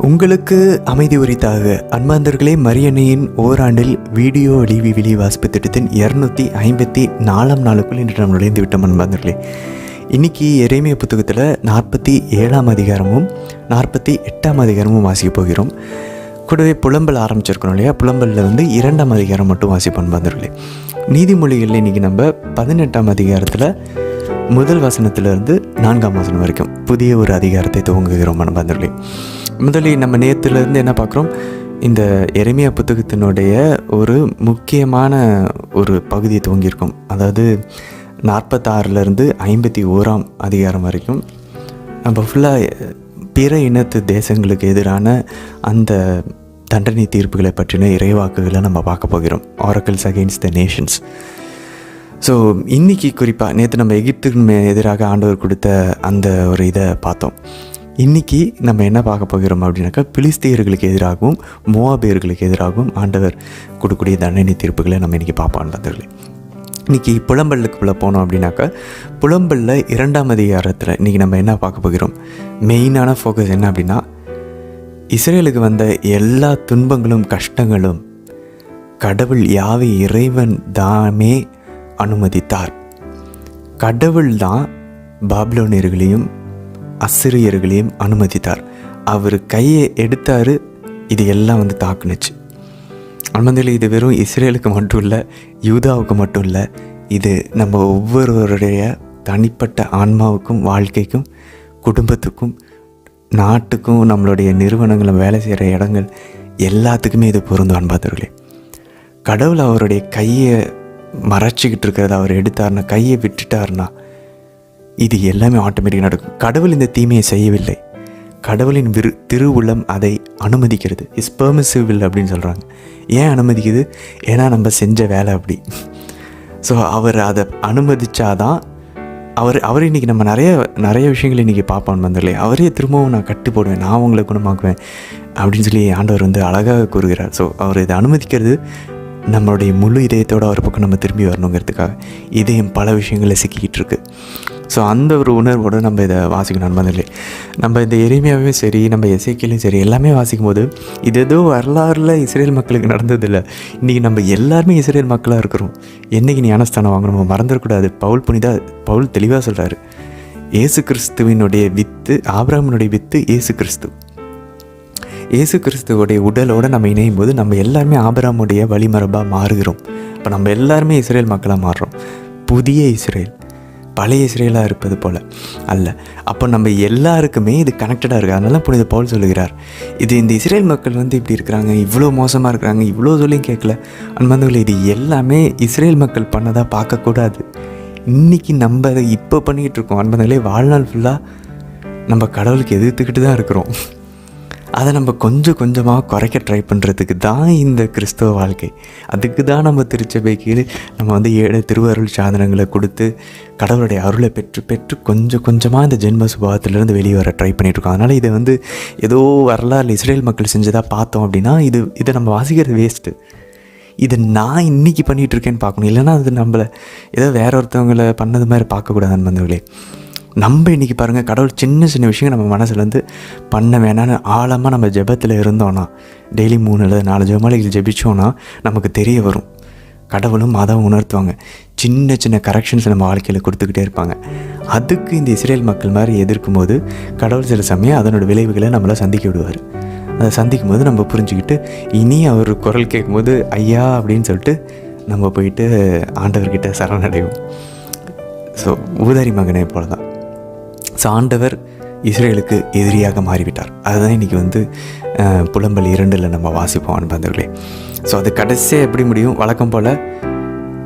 உங்களுக்கு அமைதி உரித்தாக அன்பாந்தர்களே, மரியன்னையின் ஓராண்டில் வீடியோ வெளி வாசிப்பு திட்டத்தின் 254ஆம் நாளுக்குள் இன்று நாம் நுழைந்து விட்டோம். அன்பாந்தர்களே, இன்றைக்கி எரேமியா புத்தகத்தில் 47ஆம் அதிகாரமும் 48ஆம் அதிகாரமும் வாசிக்க போகிறோம். கூடவே புலம்பல் ஆரம்பிச்சிருக்கணும் இல்லையா? புலம்பலில் 2ஆம் அதிகாரம் மட்டும் வாசிப்போம். அன்பாந்தர்களே, நீதிமொழிகளில் இன்றைக்கி நம்ம 18ஆம் அதிகாரத்தில் முதல் வசனத்திலிருந்து 4ஆம் வசனம் வரைக்கும் புதிய ஒரு அதிகாரத்தை துவங்குகிறோம். அன்பாந்தர்களே, முதலில் நம்ம நேற்றுலேருந்து என்ன பார்க்குறோம்? இந்த எரேமியா புத்தகத்தினுடைய ஒரு முக்கியமான ஒரு பகுதியை துவங்கியிருக்கோம். அதாவது 46லேருந்து 51ஆம் அதிகாரம் வரைக்கும் நம்ம ஃபுல்லாக பிற இனத்து தேசங்களுக்கு எதிரான அந்த தண்டனை தீர்ப்புகளை பற்றின இறைவாக்குகளை நம்ம பார்க்க போகிறோம். Oracles against the Nations. So இன்றைக்கி குறிப்பாக நேற்று நம்ம எகிப்துக்கு எதிராக ஆண்டவர் கொடுத்த அந்த ஒரு இதை பார்த்தோம். இன்றைக்கி நம்ம என்ன பார்க்க போகிறோம் அப்படின்னாக்கா, பிலிஸ்தீயர்களுக்கு எதிராகவும் மோவாபியர்களுக்கு எதிராகவும் ஆண்டவர் கொடுக்கக்கூடிய தண்டனை தீர்ப்புகளை நம்ம இன்றைக்கி பார்ப்போம். பார்த்தீர்களே, இன்றைக்கி புலம்பலுக்குள்ளே போனோம் அப்படின்னாக்கா, புலம்பலில் 2ஆம் அதிகாரத்தில் இன்றைக்கி நம்ம என்ன பார்க்க போகிறோம்? மெயினான ஃபோக்கஸ் என்ன அப்படின்னா, இஸ்ரேலுக்கு வந்த எல்லா துன்பங்களும் கஷ்டங்களும் கடவுள் யாவை இறைவன் தாமே அனுமதித்தார். கடவுள் தான் பாபிலோனியர்களையும் அசிரியர்களையும் அனுமதித்தார். அவர் கையை எடுத்தார், இது எல்லாம் தாக்குனுச்சு. அனுமதியில் இது வெறும் இஸ்ரேலுக்கு மட்டும் இல்லை, யூதாவுக்கு மட்டும் இல்லை, இது நம்ம ஒவ்வொருவருடைய தனிப்பட்ட ஆன்மாவுக்கும், வாழ்க்கைக்கும், குடும்பத்துக்கும், நாட்டுக்கும், நம்மளுடைய நிறுவனங்களும் வேலை செய்கிற இடங்கள் எல்லாத்துக்குமே இது பொருந்தும். அன்பாதவர்களே, கடவுள் அவருடைய கையை மறைச்சிக்கிட்டு இருக்கிறத அவர் எடுத்தார்னா, கையை விட்டுட்டார்னா இது எல்லாமே ஆட்டோமேட்டிக்காக நடக்கும். கடவுள் இந்த தீமையை செய்யவில்லை, கடவுளின் திருவுள்ளம் அதை அனுமதிக்கிறது. இஸ் பெர்மிசிவ் வில் அப்படின்னு சொல்கிறாங்க. ஏன் அனுமதிக்குது? ஏன்னா நம்ம செஞ்ச வேலை அப்படி. ஸோ அவர் அதை அனுமதிச்சாதான் அவர் இன்றைக்கி நம்ம நிறைய விஷயங்கள் இன்றைக்கி பார்ப்போம். வந்தாலே அவரே திரும்பவும் நான் கட்டு போடுவேன், நான் உங்களை குணமாக்குவேன் அப்படின்னு சொல்லி ஆண்டவர் அழகாக கூறுகிறார். ஸோ அவர் இதை அனுமதிக்கிறது நம்மளுடைய முழு இதயத்தோடு அவர் பக்கம் நம்ம திரும்பி வரணுங்கிறதுக்காக. இதயம் பல விஷயங்களில் சிக்கிக்கிட்டு இருக்கு. ஸோ அந்த ஒரு உணர்வோடு நம்ம இதை வாசிக்கணும். நண்பர்களே, நம்ம இந்த எரேமியாவே சரி, நம்ம எசேக்கியேலும் சரி, எல்லாமே வாசிக்கும் போது இது ஏதோ வரலாறுல இஸ்ரேல் மக்களுக்கு நடந்ததில்லை. இன்றைக்கி நம்ம எல்லாருமே இஸ்ரேல் மக்களாக இருக்கிறோம். என்றைக்கு நீ ஞானஸ்தானம் வாங்கணும் மறந்துடக்கூடாது. பவுல் தெளிவாக சொல்கிறாரு, இயேசு கிறிஸ்துவினுடைய வித்து, ஆபிரகாமினுடைய வித்து இயேசு கிறிஸ்து. இயேசு கிறிஸ்துவோடைய உடலோடு நம்ம இணையும் போது நம்ம எல்லாருமே ஆபிரகாமுடைய வழிமரபாக மாறுகிறோம். இப்போ நம்ம எல்லாருமே இஸ்ரேல் மக்களாக மாறுறோம். புதிய இஸ்ரேல், பழைய இஸ்ரேலாக இருப்பது போல் அல்ல. அப்போ நம்ம எல்லாருக்குமே இது கனெக்டடாக இருக்குது. அதனால புனித பவுல் சொல்லுகிறார், இது இந்த இஸ்ரேல் மக்கள் இப்படி இருக்கிறாங்க, இவ்வளோ மோசமாக இருக்கிறாங்க, இவ்வளோ சொல்லியும் கேட்கல. அன்பந்தவர்களே, இது எல்லாமே இஸ்ரேல் மக்கள் பண்ணதாக பார்க்கக்கூடாது. இன்றைக்கி நம்ம அதை இப்போ பண்ணிக்கிட்டு இருக்கோம். அன்பந்தவர்களே, வாழ்நாள் ஃபுல்லாக நம்ம கடவுளுக்கு எதிர்த்துக்கிட்டு தான் இருக்கிறோம். அதை நம்ம கொஞ்சம் கொஞ்சமாக குறைக்க ட்ரை பண்ணுறதுக்கு தான் இந்த கிறிஸ்தவ வாழ்க்கை. அதுக்கு தான் நம்ம திருச்சபைக்கு நம்ம 7 திருவருள் சாதனங்களை கொடுத்து கடவுளுடைய அருளை பெற்று கொஞ்சம் கொஞ்சமாக இந்த ஜென்ம சுபாவத்திலேருந்து வெளியே வர ட்ரை பண்ணிகிட்ருக்கோம். அதனால் இதை ஏதோ வரலாறு இஸ்ரேல் மக்கள் செஞ்சதாக பார்த்தோம் அப்படின்னா இதை நம்ம வாசிக்கிறது வேஸ்ட்டு. இதை நான் இன்றைக்கி பண்ணிகிட்ருக்கேன்னு பார்க்கணும். இல்லைன்னா அது நம்மளை ஏதோ வேற ஒருத்தவங்களை பண்ணது மாதிரி பார்க்கக்கூடாது. வந்தவர்களே, நம்ம இன்றைக்கி பாருங்கள், கடவுள் சின்ன சின்ன விஷயம் நம்ம மனசுலேருந்து பண்ண வேணான்னு ஆழமாக நம்ம ஜெபத்தில் இருந்தோன்னா, டெய்லி 3 அல்லது 4 ஜெபமாலைகள் ஜெபிச்சோன்னா நமக்கு தெரிய வரும். கடவுளும் மாதாவும் உணர்த்துவாங்க. சின்ன சின்ன கரெக்ஷன்ஸ் நம்ம வாழ்க்கையில் கொடுத்துக்கிட்டே இருப்பாங்க. அதுக்கு இந்த இஸ்ரேல் மக்கள் மாதிரி எதிர்க்கும் போது கடவுள் சில சமயம் அதனோட விளைவுகளை நம்மளை சந்திக்க விடுவார். அதை சந்திக்கும் போது நம்ம புரிஞ்சுக்கிட்டு இனி அவர் குரல் கேட்கும்போது ஐயா அப்படின்னு சொல்லிட்டு நம்ம போயிட்டு ஆண்டவர்கிட்ட சரணடைவோம். ஸோ ஊதாரி மகனே போல தான். ஸோ ஆண்டவர் இஸ்ரேலுக்கு எதிரியாக மாறிவிட்டார். அதுதான் இன்றைக்கி புலம்பல் 2ல் நம்ம வாசிப்போம். அன்பர்களே, ஸோ அது கடைசியாக எப்படி முடியும்? வழக்கம் போல்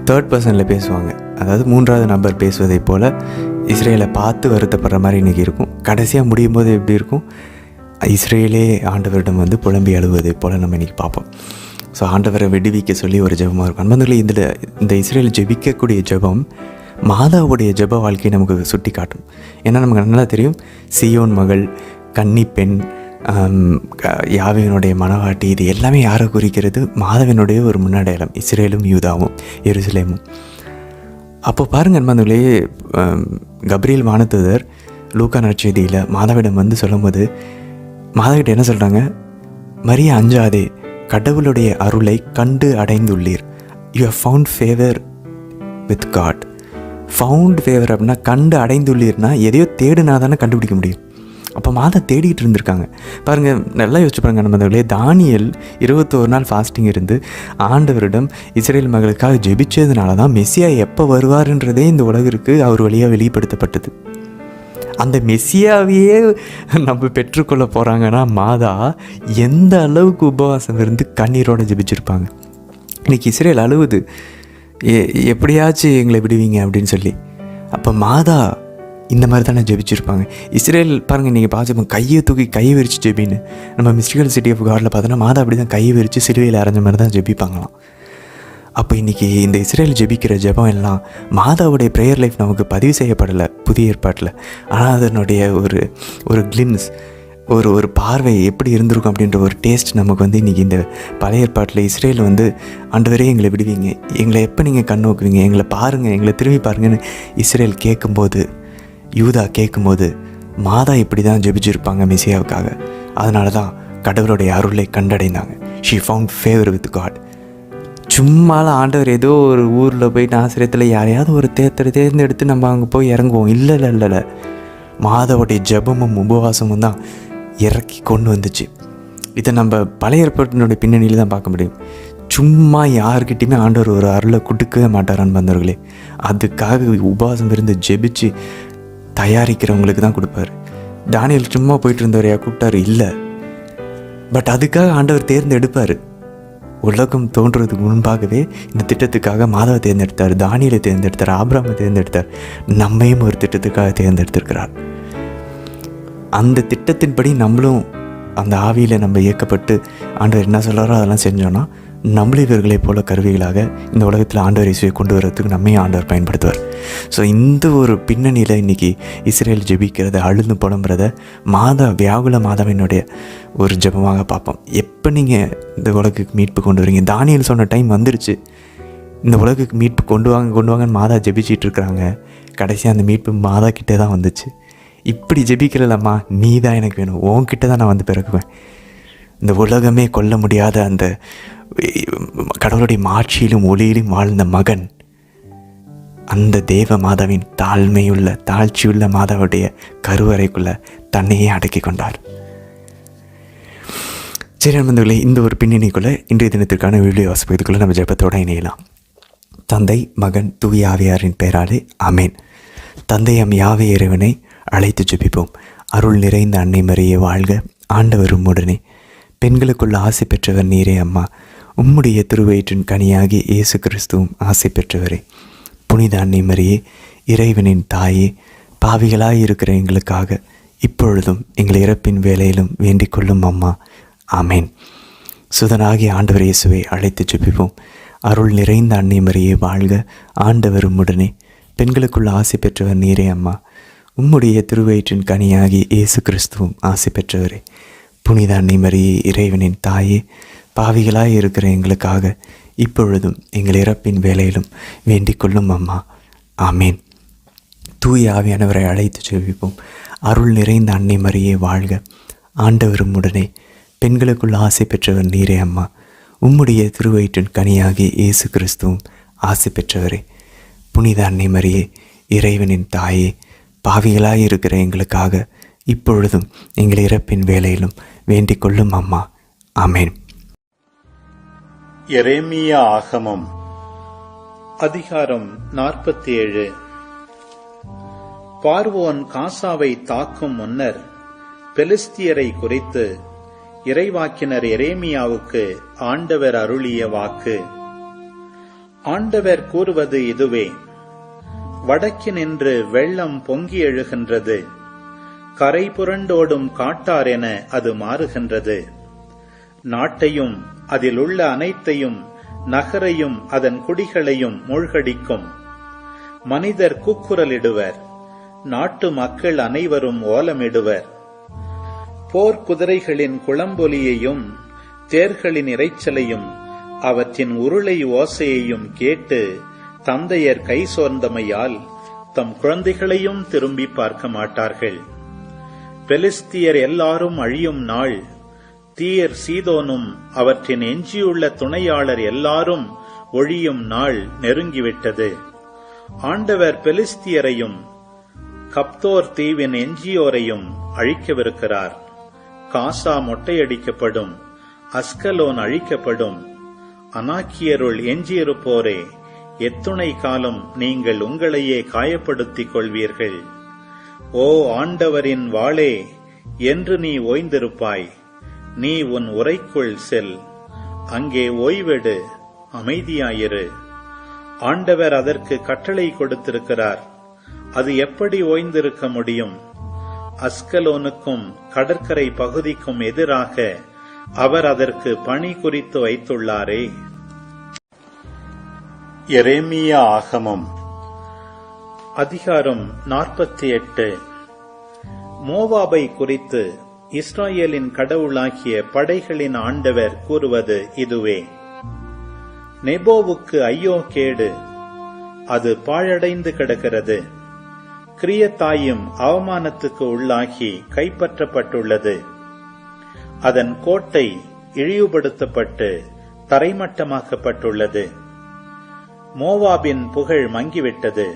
3rd பர்சனில் பேசுவாங்க. அதாவது 3வது நபர் பேசுவதை போல் இஸ்ரேலை பார்த்து வருத்தப்படுற மாதிரி இன்றைக்கி இருக்கும். கடைசியாக முடியும் போது எப்படி இருக்கும்? இஸ்ரேலே ஆண்டவரிடம் புலம்பி அழுவதை போல் நம்ம இன்றைக்கி பார்ப்போம். ஸோ ஆண்டவரை விடுவிக்க சொல்லி ஒரு ஜெபமாக இருக்கும். அன்பர்களே, இந்த இஸ்ரேல் ஜெபிக்கக்கூடிய ஜெபம் மாதாவுடைய ஜெப வாழ்க்கையை நமக்கு சுட்டி காட்டும். ஏன்னா நமக்கு நல்லா தெரியும், சீயோன் மகள், கன்னி பெண், யாவையினுடைய மனவாட்டி, இது எல்லாமே யாரை குறிக்கிறது? மாதாவினுடைய ஒரு முன்னடையாளம். இஸ்ரேலும் யூதாவும் எருசலேமும். அப்போ பாருங்கள் நண்பர்களே, கப்ரியேல் வானதூதர் லூக்கா நற்செய்தியில் மாதாவிடம் சொல்லும்போது மாதாக்கிட்ட என்ன சொல்கிறாங்க, மரியா அஞ்சாதே, கடவுளுடைய அருளை கண்டு அடைந்துள்ளீர். You have found favour with God. Found favour அப்படின்னா கண்டு அடைந்துள்ளீர்னா எதையோ தேடுனா தானே கண்டுபிடிக்க முடியும். அப்போ மாதா தேடிட்டு இருந்திருக்காங்க பாருங்கள். நல்லா யோசிச்சு பாருங்க நம்மளே. தானியல் 21 நாள் ஃபாஸ்டிங் இருந்து ஆண்டவரிடம் இஸ்ரேல் மகளுக்காக ஜெபிச்சதுனால தான் மெஸ்ஸியா எப்போ வருவார்ன்றதே இந்த உலகிற்கு அவர் வழியாக வெளிப்படுத்தப்பட்டது. அந்த மெஸ்ஸியாவையே நம்ம பெற்றுக்கொள்ள போகிறாங்கன்னா மாதா எந்த அளவுக்கு உபவாசம் இருந்து கண்ணீரோடு ஜெபிச்சிருப்பாங்க. இன்றைக்கி இஸ்ரேல் அழுவுது, எப்படியாச்சும் எங்களை விடுவீங்க அப்படின்னு சொல்லி. அப்போ மாதா இந்த மாதிரி தானே ஜெபிச்சிருப்பாங்க. இஸ்ரேல் பாருங்கள், நீங்கள் பார்த்து கையை தூக்கி கை விரிச்சு ஜெபின்னு நம்ம மிஸ்டிக்கல் சிட்டி ஆஃப் காடில் பார்த்தோன்னா மாதா அப்படி தான் கையை விரித்து சிலுவையில் அரைஞ்ச மாதிரி தான் ஜெபிப்பாங்களாம். அப்போ இன்றைக்கி இந்த இஸ்ரேல் ஜெபிக்கிற ஜெபம் எல்லாம் மாதாவுடைய ப்ரேயர் லைஃப் நமக்கு பதிவு செய்யப்படலை புதிய ஏற்பாட்டில். ஆனால் அதனுடைய ஒரு கிளிம்ஸ், ஒரு பார்வை எப்படி இருந்திருக்கும் அப்படின்ற ஒரு டேஸ்ட் நமக்கு இன்றைக்கி இந்த பழைய ஏற்பாட்டில் இஸ்ரேல் ஆண்டவரே எங்களை விடுவீங்க, எங்களை எப்போ நீங்கள் கண் நோக்குவீங்க, எங்களை பாருங்கள், எங்களை திரும்பி பாருங்கன்னு இஸ்ரேல் கேட்கும்போது, யூதா கேட்கும்போது மாதா இப்படி தான் ஜெபிச்சிருப்பாங்க மெசியாவுக்காக. அதனால தான் கடவுளுடைய அருளை கண்டடைந்தாங்க. She found favour with God. சும்மாலாம் ஆண்டவர் ஏதோ ஒரு ஊரில் போயிட்டு ஆசிரியத்தில் யாரையாவது ஒரு தேர்ந்தெடுத்து நம்ம அங்கே போய் இறங்குவோம். இல்லை, மாதாவுடைய ஜெபமும் உபவாசமும் தான் இறக்கி கொண்டு வந்துச்சு. இதை நம்ம பழைய ஏற்பாட்டினுடைய பின்னணியில் தான் பார்க்க முடியும். சும்மா யாருக்கிட்டையுமே ஆண்டவர் ஒரு அருளை கொடுக்கவே மாட்டார் அன்பர்களே. அதுக்காக உபவாசம் இருந்து ஜெபிச்சு தயாரிக்கிறவங்களுக்கு தான் கொடுப்பார். தானியல் சும்மா போயிட்டு இருந்தவரையா கூப்பிட்டாரு? இல்லை. பட் அதுக்காக ஆண்டவர் தேர்ந்தெடுப்பார். உலகம் தோன்றுறதுக்கு முன்பாகவே இந்த திட்டத்துக்காக மாதாவை தேர்ந்தெடுத்தார், தானியலை தேர்ந்தெடுத்தார், ஆபிரகாமை தேர்ந்தெடுத்தார், நம்மையும் ஒரு திட்டத்துக்காக தேர்ந்தெடுத்திருக்கிறார். அந்த திட்டத்தின்படி நம்மளும் அந்த ஆவியில் நம்ம இயக்கப்பட்டு ஆண்டவர் என்ன சொல்கிறாரோ அதெல்லாம் செஞ்சோன்னா நம்மளும் இவர்களைப் போல கருவிகளாக இந்த உலகத்தில் ஆண்டவர் இயேசுவை கொண்டு வரத்துக்கு நம்மையும் ஆண்டவர் பயன்படுத்துவார். ஸோ இந்த ஒரு பின்னணியில் இன்றைக்கி இஸ்ரேல் ஜெபிக்கிறத, அழுது புலம்புறத வியாகுல மாதாவினுடைய ஒரு ஜெபமாக பார்ப்போம். எப்போ நீங்கள் இந்த உலகுக்கு மீட்பு கொண்டு வரீங்க? தானியல் சொன்ன டைம் வந்துருச்சு, இந்த உலகுக்கு மீட்பு கொண்டு வாங்கன்னு மாதா ஜெபிச்சிட்டு இருக்கிறாங்க. கடைசியாக அந்த மீட்பு மாதா கிட்டே தான் வந்துச்சு. இப்படி ஜெபிக்கிறலம்மா, நீ தான் எனக்கு வேணும், உன்கிட்ட தான் நான் பிறகுவேன். இந்த உலகமே கொல்ல முடியாத அந்த கடவுளுடைய மாட்சியிலும் ஒளியிலும் வாழ்ந்த மகன், அந்த தேவ மாதாவின் தாழ்ச்சியுள்ள மாதாவுடைய கருவறைக்குள்ள தன்னையே அடக்கி கொண்டார். சரி நண்பர்களே, இந்த ஒரு பின்னணிக்குள்ளே இன்றைய தினத்திற்கான வீடியோ வாசிப்பதுக்குள்ளே நம்ம ஜெபத்தோடு இணையலாம். தந்தை, மகன், தூய ஆவியாரின் பெயராலே ஆமேன். தந்தையம் யாவே இறைவனை அழைத்து ஜெபிப்போம். அருள் நிறைந்த அன்னை மரியே வாழ்க, ஆண்டவர் உம்முடனே, பெண்களுக்குள்ள ஆசை பெற்றவர் நீரே அம்மா, உம்முடைய திருவயிற்றின் கனியாகி இயேசு கிறிஸ்துவும் ஆசை பெற்றவரே. புனித அன்னை மரியே, இறைவனின் தாயே, பாவிகளாய் இருக்கிற எங்களுக்காக இப்பொழுதும் எங்கள் இறப்பின் வேலையிலும் வேண்டிக் கொள்ளும் அம்மா. ஆமேன். சுதனாகிய ஆண்டவர் இயேசுவை அழைத்து ஜெபிப்போம். அருள் நிறைந்த அன்னை மரியே வாழ்க, ஆண்டவர் உம்முடனே, பெண்களுக்குள்ள ஆசை பெற்றவர் நீரே அம்மா, உம்முடைய திருவயிற்றின் கனியாகி இயேசு கிறிஸ்துவும் ஆசை பெற்றவரே. புனித அன்னை மரியே, இறைவனின் தாயே, பாவிகளாய் இருக்கிற எங்களுக்காக இப்பொழுதும் எங்கள் இறப்பின் வேலையிலும் வேண்டிக் கொள்ளும் அம்மா. ஆமேன். தூய ஆவியானவரை அழைத்து ஜெபிப்போம். அருள் நிறைந்த அன்னை மரியே வாழ்க, ஆண்டவர் உம்முடனே, பெண்களுக்குள் ஆசை பெற்றவர் நீரே அம்மா, உம்முடைய திருவயிற்றின் கனியாகி இயேசு கிறிஸ்துவும் ஆசை பெற்றவரே. புனித அன்னை மரியே, இறைவனின் தாயே, பாவிகளாய் இருக்கிற எங்களுக்காக இப்பொழுதும் எங்கள் இறப்பின் வேலையிலும் வேண்டிக் கொள்ளும் அம்மா. ஆமேன். எரேமியா ஆகமம் அதிகாரம் 47. பார்வோன் காசாவை தாக்கும் முன்னர் பெலிஸ்தியரை குறித்து இறைவாக்கினர் எரேமியாவுக்கு ஆண்டவர் அருளிய வாக்கு. ஆண்டவர் கூறுவது இதுவே: வடக்கினின்று வெள்ளம் பொங்கி எழுகின்றது, கரை புரண்டோடும் காட்டார் என அது மாறுகின்றது. நாட்டையும் அதில் உள்ள அனைத்தையும், நகரையும் அதன் குடிகளையும் மூழ்கடிக்கும். மனிதர் கூக்குரலிடுவர், நாட்டு மக்கள் அனைவரும் ஓலமிடுவர். போர்க்குதிரைகளின் குளம்பொலியையும் தேர்களின் இரைச்சலையும் அவற்றின் உருளை ஓசையையும் கேட்டு தந்தையர் கை சோர்ந்தமையால் தம் குழந்தைகளையும் திரும்பி பார்க்க மாட்டார்கள். பெலிஸ்தியர் எல்லாரும் அழியும் நாள், தீர் சீதோனும் அவற்றின் எஞ்சியுள்ள துணையாளர் எல்லாரும் ஒழியும் நாள் நெருங்கிவிட்டது. ஆண்டவர் பெலிஸ்தியரையும் கப்தோர் தீவின் எஞ்சியோரையும் அழிக்கவிருக்கிறார். காசா மொட்டையடிக்கப்படும், அஸ்கலோன் அழிக்கப்படும். அனாக்கியருள் எஞ்சியிருப்போரே, எத்துணை காலம் நீங்கள் உங்களையே காயப்படுத்திக் கொள்வீர்கள்? ஓ ஆண்டவரின் வாளே, என்று நீ ஓய்ந்திருப்பாய். நீ உன் உரைக்குள் செல், அங்கே ஓய்வெடு, அமைதியாயிரு. ஆண்டவர் அதற்கு கட்டளை கொடுத்திருக்கிறார். அது எப்படி ஓய்ந்திருக்க முடியும்? அஸ்கலோனுக்கும் கடற்கரை பகுதிக்கும் எதிராக அவர் அதற்கு பணி குறித்து வைத்துள்ளாரே. எரேமியா ஆகமம் அதிகாரம் 48. மோவாபை குறித்து இஸ்ராயேலின் கடவுளாகிய படைகளின் ஆண்டவர் கூறுவது இதுவே. நெபோவுக்கு ஐயோ கேடு, அது பாழடைந்து கிடக்கிறது. கிரியத்தாயும் அவமானத்துக்கு உள்ளாகி கைப்பற்றப்பட்டுள்ளது. அதன் கோட்டை இழிவுபடுத்தப்பட்டு தரைமட்டமாக்கப்பட்டுள்ளது. மோவாபின் புகழ் மங்கிவிட்டது.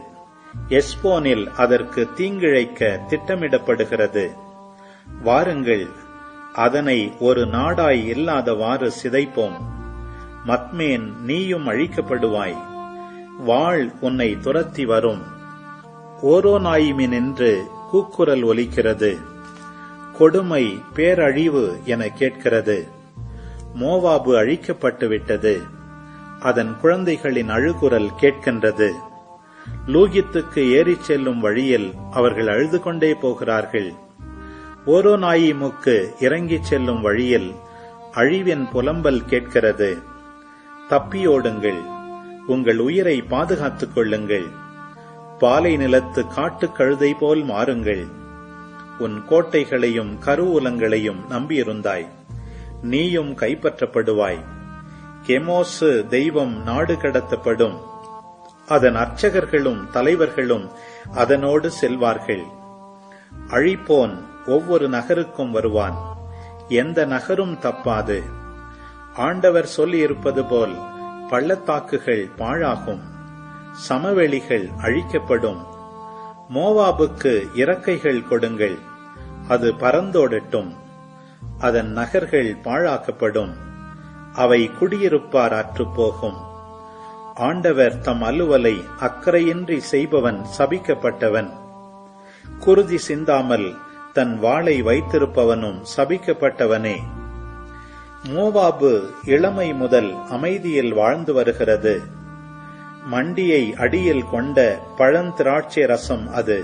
எஸ்போனில் அதற்கு தீங்கிழைக்க திட்டமிடப்படுகிறது. வாருங்கள், அதனை ஒரு நாடாய் இல்லாதவாறு சிதைப்போம். மத்மேன், நீயும் அழிக்கப்படுவாய். வாள் உன்னை துரத்தி வரும். ஓரோனாயிமினின்று கூக்குரல் ஒலிக்கிறது. கொடுமை, பேரழிவு என கேட்கிறது. மோவாபு அழிக்கப்பட்டு விட்டது. அதன் குழந்தைகளின் அழுகுரல் கேட்கின்றது. லூகித்துக்கு ஏறிச் செல்லும் வழியில் அவர்கள் அழுது கொண்டே போகிறார்கள். ஓரோனாயிமுக்கு இறங்கிச் செல்லும் வழியில் அழிவின் புலம்பல் கேட்கிறது. தப்பியோடுங்கள், உங்கள் உயிரை பாதுகாத்துக் கொள்ளுங்கள். பாலை நிலத்து காட்டுக் கழுதை போல் மாறுங்கள். உன் கோட்டைகளையும் கருவூலங்களையும் நம்பியிருந்தாய், நீயும் கைப்பற்றப்படுவாய். கெமோசு தெய்வம் நாடு கடத்தப்படும். அதன் அர்ச்சகர்களும் தலைவர்களும் அதனோடு செல்வார்கள். அழிப்போன் ஒவ்வொரு நகருக்கும் வருவான், எந்த நகரும் தப்பாது. ஆண்டவர் சொல்லியிருப்பது போல் பள்ளத்தாக்குகள் பாழாகும், சமவெளிகள் அழிக்கப்படும். மோவாபுக்கு இறக்கைகள் கொடுங்கள், அது பறந்தோடட்டும். அதன் நகர்கள் பாழாக்கப்படும், அவை குடியிருப்பார் அற்றுப்போகும். ஆண்டவர் தம் அலுவலை அக்கறையின்றி செய்பவன் சபிக்கப்பட்டவன். குருதி சிந்தாமல் தன் வாளை வைத்திருப்பவனும் சபிக்கப்பட்டவனே. மோவாபு இளமை முதல் அமைதியில் வாழ்ந்து வருகிறது. மண்டியை அடியில் கொண்ட பழந்திராட்சை ரசம் அது.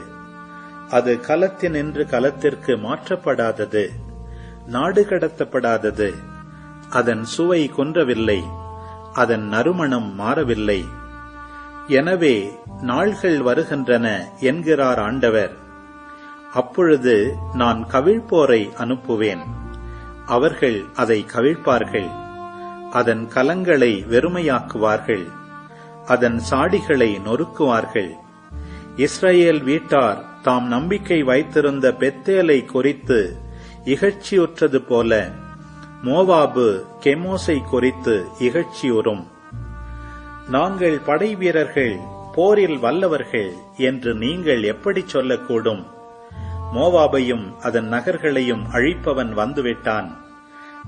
அது கலத்தினின்று கலத்திற்கு மாற்றப்படாதது, நாடு கடத்தப்படாதது. அதன் சுவை குன்றவில்லை, அதன் நறுமணம் மாறவில்லை. எனவே நாள்கள் வருகின்றன என்கிறார் ஆண்டவர். அப்பொழுது நான் கவிழ்ப்போரை அனுப்புவேன், அவர்கள் அதை கவிழ்ப்பார்கள். அதன் கலங்களை வெறுமையாக்குவார்கள், அதன் சாடிகளை நொறுக்குவார்கள். இஸ்ரவேல் வீட்டார் தாம் நம்பிக்கை வைத்திருந்த பெத்தேலை குறித்து இகழ்ச்சியுற்றது போல மோவாபு கெமோசை குறித்து இகழ்ச்சியுறும். நாங்கள் படை வீரர்கள், போரில் வல்லவர்கள் என்று நீங்கள் எப்படி சொல்லக்கூடும்? மோவாபையும் அதன் நகர்களையும் அழிப்பவன் வந்துவிட்டான்.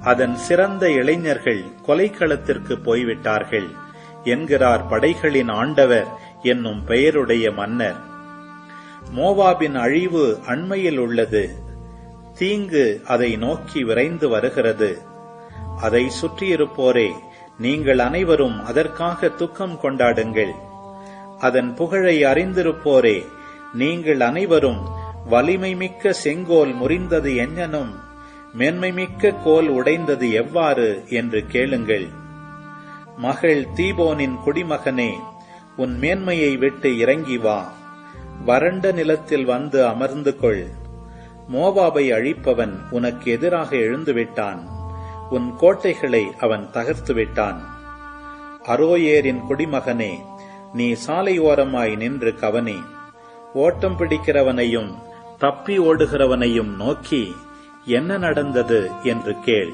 அதன் சிறந்த இளைஞர்கள் கொலைக்களத்திற்கு போய்விட்டார்கள் என்கிறார் படைகளின் ஆண்டவர் என்னும் பெயருடைய மன்னர். மோவாபின் அழிவு அண்மையில் உள்ளது. தீங்கு அதை நோக்கி விரைந்து வருகிறது. அதை சுற்றியிருப்போரே, நீங்கள் அனைவரும் அதற்காக துக்கம் கொண்டாடுங்கள். அதன் புகழை அறிந்திருப்போரே, நீங்கள் அனைவரும் வலிமை மிக்க செங்கோல் முறிந்தது எஞ்ஞனும், மேன்மைமிக்க கோல் உடைந்தது எவ்வாறு என்று கேளுங்கள். மகள் தீபோனின் குடிமகனே, உன் மேன்மையை விட்டு இறங்கி வா, வறண்ட நிலத்தில் வந்து அமர்ந்து கொள். மோவாபை அழிப்பவன் உனக்கு எதிராக எழுந்துவிட்டான், உன் கோட்டைகளை அவன் தகர்த்துவிட்டான். அரோயேரின் குடிமகனே, நீ சாலை ஓரமாய் நின்று கவனி. ஓட்டம் பிடிக்கிறவனையும் தப்பி ஓடுகிறவனையும் நோக்கி, என்ன நடந்தது என்று கேள்.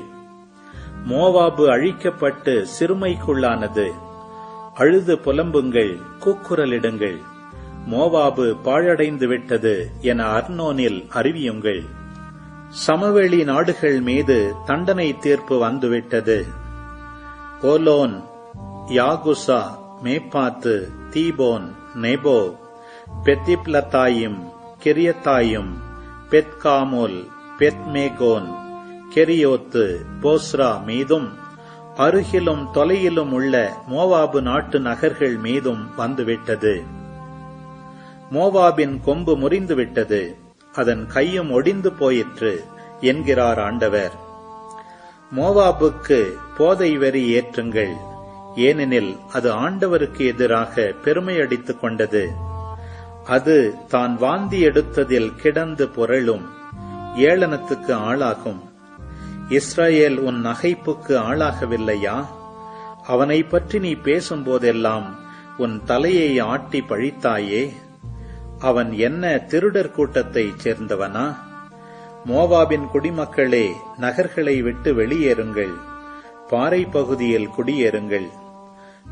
மோவாபு அழிக்கப்பட்டு சிறுமைக்குள்ளானது. அழுது புலம்புங்கள், கூக்குரலிடுங்கள். மோவாபு பாழடைந்து விட்டது என அர்னோனில் அறிவியுங்கள். சமவெளி நாடுகள் மீது தண்டனை தீர்ப்பு வந்துவிட்டது. ஓலோன், யாகுசா, மேப்பாத்து, தீபோன், நெபோ, பெத்திப்லத்தாயும், கிரியத்தாயும், பெத்காமோல், பெத்மேகோன், கெரியோத்து, போஸ்ரா மீதும் அருகிலும் தொலையிலும் உள்ள மோவாபு நாட்டு நகர்கள் மீதும் வந்துவிட்டது. மோவாபின் கொம்பு முறிந்துவிட்டது, அதன் கையும் ஒடிந்து போயிற்று என்கிறார் ஆண்டவர். மோவாபுக்கு போதை வெறி ஏற்றுங்கள், ஏனெனில் அது ஆண்டவருக்கு எதிராக பெருமையடித்துக் கொண்டது. அது தான் வாந்தி எடுத்ததில் கிடந்து புரளும், ஏளனத்துக்கு ஆளாகும். இஸ்ரவேல் உன் நகைப்புக்கு ஆளாகவில்லையா? அவனை பற்றி நீ பேசும்போதெல்லாம் உன் தலையை ஆட்டி பழித்தாயே. அவன் என்ன திருடர் கூட்டத்தைச் சேர்ந்தவனா? மோவாபின் குடிமக்களே, நகர்களை விட்டு வெளியேறுங்கள், பாறை பகுதியில் குடியேறுங்கள்.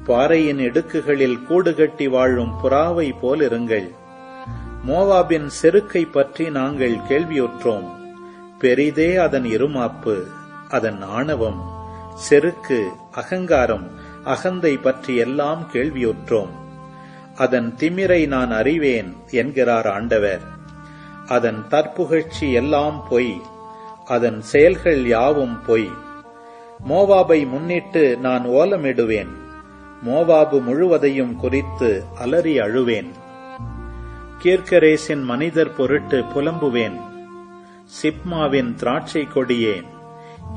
பாறையின் இடுக்குகளில் கூடு கட்டி வாழும் புறாவை போலிருங்கள். மோவாபின் செருக்கை பற்றி நாங்கள் கேள்வியுற்றோம். பெரிதே அதன் இருமாப்பு, அதன் ஆணவம், செருக்கு, அகங்காரம், அகந்தை பற்றி எல்லாம் கேள்வியுற்றோம். அதன் திமிரை நான் அறிவேன் என்கிறார் ஆண்டவர். அதன் தற்புகழ்ச்சி எல்லாம் பொய், அதன் செயல்கள் யாவும் பொய். மோவாபை முன்னிட்டு நான் ஓலமிடுவேன், மோவாபு முழுவதையும் குறித்து அலறி அழுவேன். கீர்கரேசின் மனிதர் பொருட்டு புலம்புவேன். சிப்மாவின் திராட்சை கொடியே,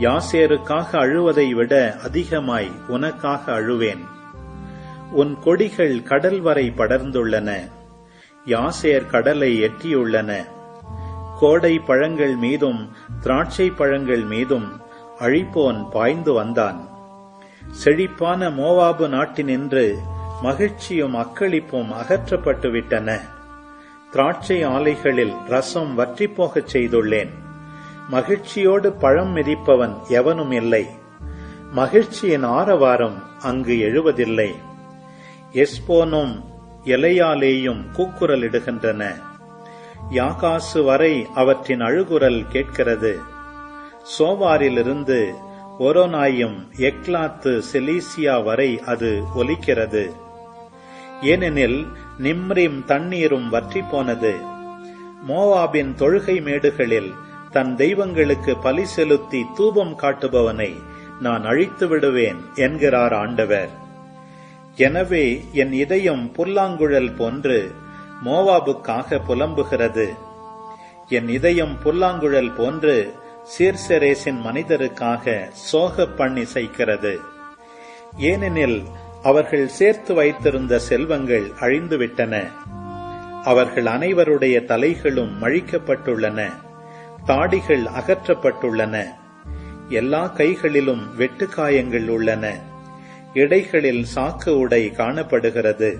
யாசேருக்காக அழுவதை விட அதிகமாய் உனக்காக அழுவேன். உன் கொடிகள் கடல் வரை படர்ந்துள்ளன, யாசேர் கடலை எட்டியுள்ளன. கோடை பழங்கள் மீதும் திராட்சை பழங்கள் மீதும் அழிப்போன் பாய்ந்து வந்தான். செழிப்பான மோவாபு நாட்டினின்று மகிழ்ச்சியும் அக்களிப்பும் அகற்றப்பட்டுவிட்டன. திராட்சை ஆலைகளில் ரசம் வற்றிப்போகச் செய்துள்ளேன். மகிழ்ச்சியோடு பழம் மிதிப்பவன் எவனும் இல்லை. மகிழ்ச்சியின் ஆரவாரம் அங்கு எழுவதில்லை. எஸ்போனும் எலையாலேயும் கூக்குரலிடுகின்றன. யாகாசு வரை அவற்றின் அழுகுரல் கேட்கிறது. சோவாரிலிருந்து ஒரோனாயும் எக்லாத்து செலீசியா வரை அது ஒலிக்கிறது. ஏனெனில் நிம்ரிம் தண்ணீரும் வற்றி போனது. மோவாபின் தொழுகை மேடுகளில் தன் தெய்வங்களுக்கு பலி செலுத்தி தூபம் காட்டுபவனை நான் அழித்து விடுவேன் என்கிறார் ஆண்டவர். எனவே என் இதயம் புல்லாங்குழல் போன்று மோவாபுக்காக புலம்புகிறது. என் இதயம் புல்லாங்குழல் போன்று சீர்செரேசின் மனிதருக்காக சோக பண்ணிசைக்கிறது. ஏனெனில் அவர்கள் சேர்த்து வைத்திருந்த செல்வங்கள் அழிந்துவிட்டன. அவர்கள் அனைவருடைய தலைகளும் மழிக்கப்பட்டுள்ளன, தாடிகள் அகற்றப்பட்டுள்ளன. எல்லா கைகளிலும் வெட்டுக்காயங்கள் உள்ளன, இடைகளில் சாக்கு உடை காணப்படுகிறது.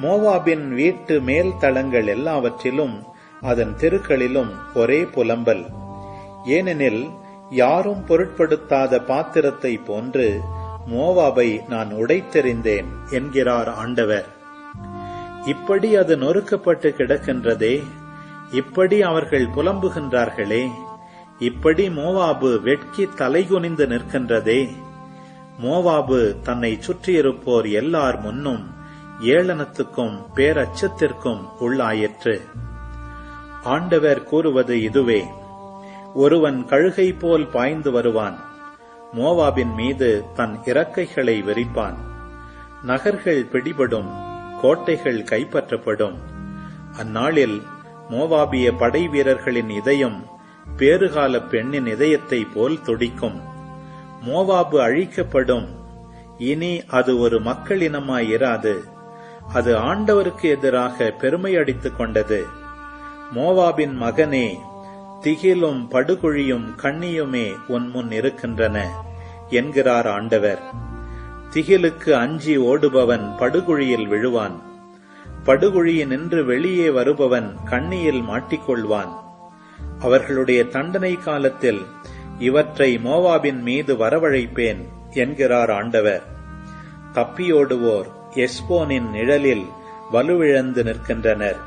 மோவாபின் வீட்டு மேல் தளங்கள் எல்லாவற்றிலும் அதன் தெருக்களிலும் ஒரே புலம்பல். ஏனெனில் யாரும் பொருட்படுத்தாத பாத்திரத்தை போன்று மோவாபை நான் உடைத்தெறிந்தேன் என்கிறார் ஆண்டவர். இப்படி அது நொறுக்கப்பட்டு கிடக்கின்றதே, இப்படி அவர்கள் புலம்புகின்றார்களே, இப்படி மோவாபு வெட்கி தலைகுனிந்து நிற்கின்றதே. மோவாபு தன்னை சுற்றியிருப்போர் எல்லார் முன்னும் ஏளனத்துக்கும் பேரச்சத்திற்கும் உள்ளாயிற்று. ஆண்டவர் கூறுவது இதுவே: ஒருவன் கழுகை போல் பாய்ந்து வருவான், மோவாபின் மீது தன் இறக்கைகளை விரிப்பான். நகர்கள் பிடிபடும், கோட்டைகள் கைப்பற்றப்படும். அந்நாளில் மோவாபிய படை வீரர்களின் இதயம் பேறுகால பெண்ணின் இதயத்தை போல் துடிக்கும். மோவாபு அழிக்கப்படும். இனி அது ஒரு மக்களினமாயிராது. அது ஆண்டவருக்கு எதிராக பெருமை அடித்துக் கொண்டது. மோவாபின் மகனே, திகிலும் படுகுழியும் கண்ணியுமே உன் முன் இருக்கின்றன என்கிறார் ஆண்டவர். திகிலுக்கு அஞ்சி ஓடுபவன் படுகுழியில் விழுவான். படுகுழியினின்று வெளியே வருபவன் கண்ணியில் மாட்டிக்கொள்வான். அவர்களுடைய தண்டனை காலத்தில் இவற்றை மோவாபின் மீது வரவழைப்பேன் என்கிறார் ஆண்டவர். தப்பியோடுவோர் எஸ்போனின் நிழலில் வலுவிழந்து நிற்கின்றனர்.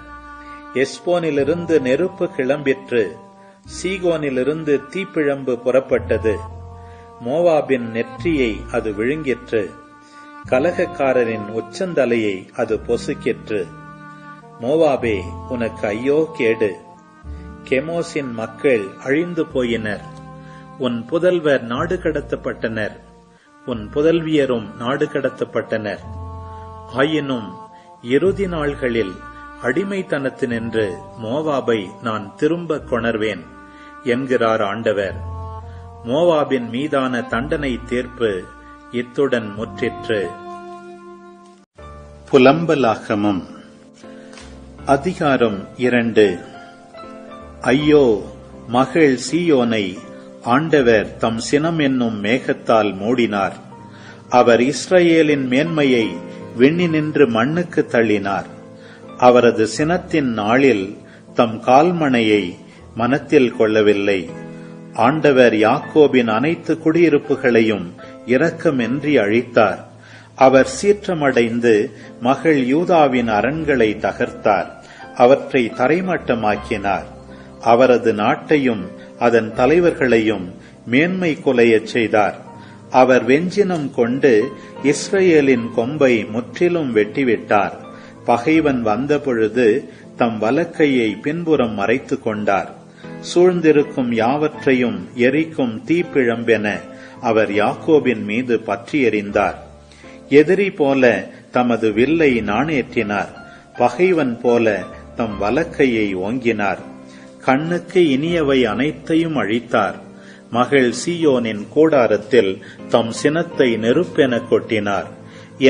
எஸ்போனிலிருந்து நெருப்பு கிளம்பிற்று, சீகோனிலிருந்து தீப்பிழம்பு புறப்பட்டது. மோவாபின் நெற்றியை அது விழுங்கிற்று, கலகக்காரரின் உச்சந்தலையை அது பொசுக்கிற்று. மோவாபே, உனக்கு ஐயோ கேடு! கெமோசின் மக்கள் அழிந்து போயினர். உன் புதல்வர் நாடு கடத்தப்பட்டனர், உன் புதல்வியரும் நாடு கடத்தப்பட்டனர். ஆயினும் இறுதி நாள்களில் அடிமைத்தனத்தினின்று மோவாபை நான் திரும்ப கொணர்வேன் என்கிறார் ஆண்டவர். மோவாபின் மீதான தண்டனை தீர்ப்பு இத்துடன் முற்றிற்று. புலம்பலாகமம் அதிகாரம் 2. ஐயோ, மகள் சீயோனை ஆண்டவர் தம் சினம் என்னும் மேகத்தால் மூடினார். அவர் இஸ்ரவேலின் மேன்மையை விண்ணினின்று மண்ணுக்கு தள்ளினார். அவரது சினத்தின் நாளில் தம் கால்மணையை மனத்தில் கொள்ளவில்லை. ஆண்டவர் யாக்கோபின் அனைத்து குடியிருப்புகளையும் இரக்கமின்றி அழித்தார். அவர் சீற்றமடைந்து மகள் யூதாவின் அரண்களை தகர்த்தார், அவற்றை தரைமட்டமாக்கினார். அவரது நாட்டையும் அதன் தலைவர்களையும் மேன்மை குலையச் செய்தார். அவர் வெஞ்சினம் கொண்டு இஸ்ரவேலின் கொம்பை முற்றிலும் வெட்டிவிட்டார். பகைவன் வந்தபொழுது தம் வலக்கையை பின்புறம் மறைத்து கொண்டார். சூழ்ந்திருக்கும் யாவற்றையும் எரிக்கும் தீப்பிழம்பென அவர் யாக்கோபின் மீது பற்றி எறிந்தார். எதிரி போல தமது வில்லை நாணேற்றினார், பகைவன் போல தம் வலக்கையை ஓங்கினார். கண்ணுக்கு இனியவை அனைத்தையும் அழித்தார். மகள் சீயோனின் கூடாரத்தில் தம் சினத்தை நெருப்பென கொட்டினார்.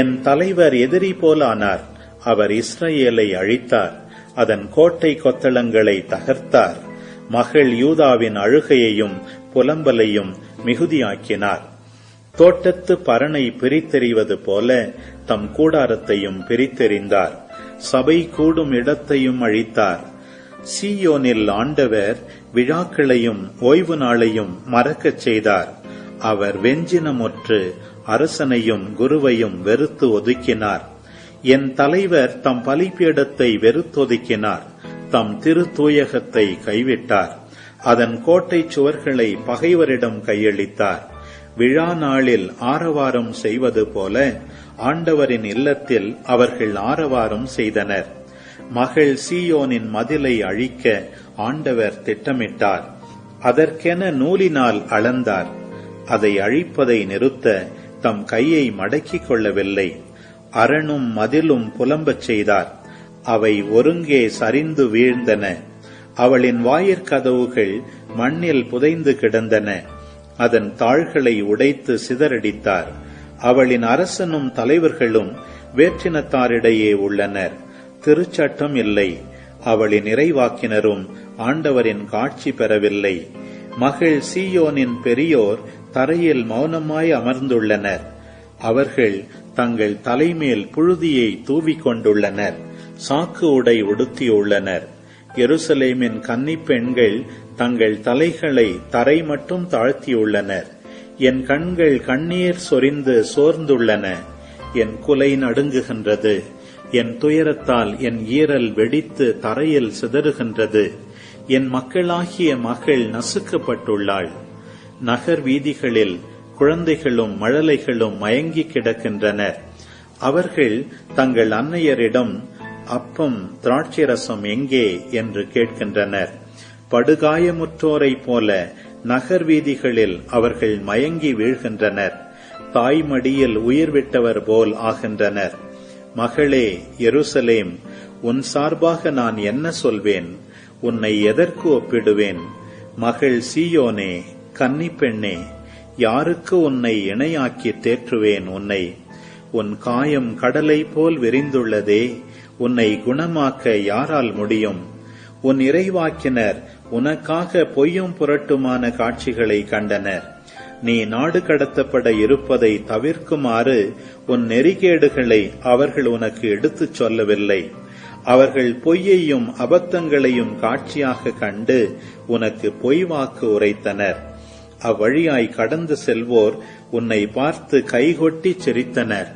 என் தலைவர் எதிரி போலானார். அவர் இஸ்ரவேலை அழித்தார், அதன் கோட்டை கொத்தளங்களை தகர்த்தார். மகள் யூதாவின் அழுகையையும் புலம்பலையும் மிகுதியாக்கினார். தோட்டத்து பரணை பிரித்தெறிவது போல தம் கூடாரத்தையும் பிரித்தெறிந்தார். சபை கூடும் இடத்தையும் அழித்தார். சீயோனில் ஆண்டவர் விழாக்களையும் ஓய்வு நாளையும் மறக்கச் செய்தார். அவர் வெஞ்சினமுற்று அரசனையும் குருவையும் வெறுத்து ஒதுக்கினார். என் தலைவர் தம் பலிபீடத்தை வெறுத்தொதுக்கினார், தம் திரு தூயகத்தை கைவிட்டார். அதன் கோட்டை சுவர்களை பகைவரிடம் கையளித்தார். விழா நாளில் ஆரவாரம் செய்வது போல ஆண்டவரின் இல்லத்தில் அவர்கள் ஆரவாரம் செய்தனர். மகள் சீயோனின் மதிலை அழிக்க ஆண்டவர் திட்டமிட்டார். அதற்கென நூலினால் அளந்தார். அதை அழிப்பதை நிறுத்த தம் கையை மடக்கிக் கொள்ளவில்லை. அரணும் மதிலும் புலம்பச் செய்தார். அவை ஒருங்கே சரிந்து வீழ்ந்தன. அவளின் வாயிற்கதவுகள் மண்ணில் புதைந்து கிடந்தன. அதன் தாள்களை உடைத்து சிதறடித்தார். அவளின் அரசனும் தலைவர்களும் வேற்றினத்தாரிடையே உள்ளனர். திருச்சட்டம் இல்லை. அவளின் இறைவாக்கினரும் ஆண்டவரின் காட்சி பெறவில்லை. மகள் சீயோனின் பெரியோர் தரையில் மௌனமாய் அமர்ந்துள்ளனர். அவர்கள் தங்கள் தலைமேல் புழுதியை தூவிக்கொண்டுள்ளனர், சாக்கு உடை உடுத்தியுள்ளனர். எருசலேமின் கன்னிப் பெண்கள் தங்கள் தலைகளை தரை மட்டும் தாழ்த்தியுள்ளனர். என் கண்கள் கண்ணீர் சொரிந்து சோர்ந்துள்ளன. என் குலை நடுங்குகின்றது. என் துயரத்தால் என் ஈரல் வெடித்து தரையில் சிதறுகின்றது. என் மக்களாகிய மகள் நசுக்கப்பட்டுள்ளாள். நகர் வீதிகளில் குழந்தைகளும் மழலைகளும் மயங்கி கிடக்கின்றனர். அவர்கள் தங்கள் அன்னையரிடம் அப்பம் திராட்சைரசம் எங்கே என்று கேட்கின்றனர். படுகாயமுற்றோரைப் போல நகர் வீதிகளில் அவர்கள் மயங்கி வீழ்கின்றனர். தாய்மடியில் உயிர் விட்டவர் போல் ஆகின்றனர். மகளே எருசலேம், உன் சார்பாக நான் என்ன சொல்வேன்? உன்னை எதற்கு ஒப்பிடுவேன்? மகள் சீயோனே, கன்னிப்பெண்ணே, யாருக்கு உன்னை இணையாக்கி தேற்றுவேன் உன்னை? உன் காயம் கடலை போல் விரிந்துள்ளதே, உன்னை குணமாக்க யாரால் முடியும்? உன் இறைவாக்கினர் உனக்காக பொய்யும் புரட்டுமான காட்சிகளை கண்டனர். நீ நாடு கடத்தப்பட இருப்பதை தவிர்க்குமாறு உன் நெறிகேடுகளை அவர்கள் உனக்கு எடுத்துச் சொல்லவில்லை. அவர்கள் பொய்யையும் அபத்தங்களையும் காட்சியாக கண்டு உனக்கு பொய் வாக்கு உரைத்தனர். அவ்வழியாய் கடந்து செல்வோர் உன்னை பார்த்து கைகொட்டி சிரித்தனர்.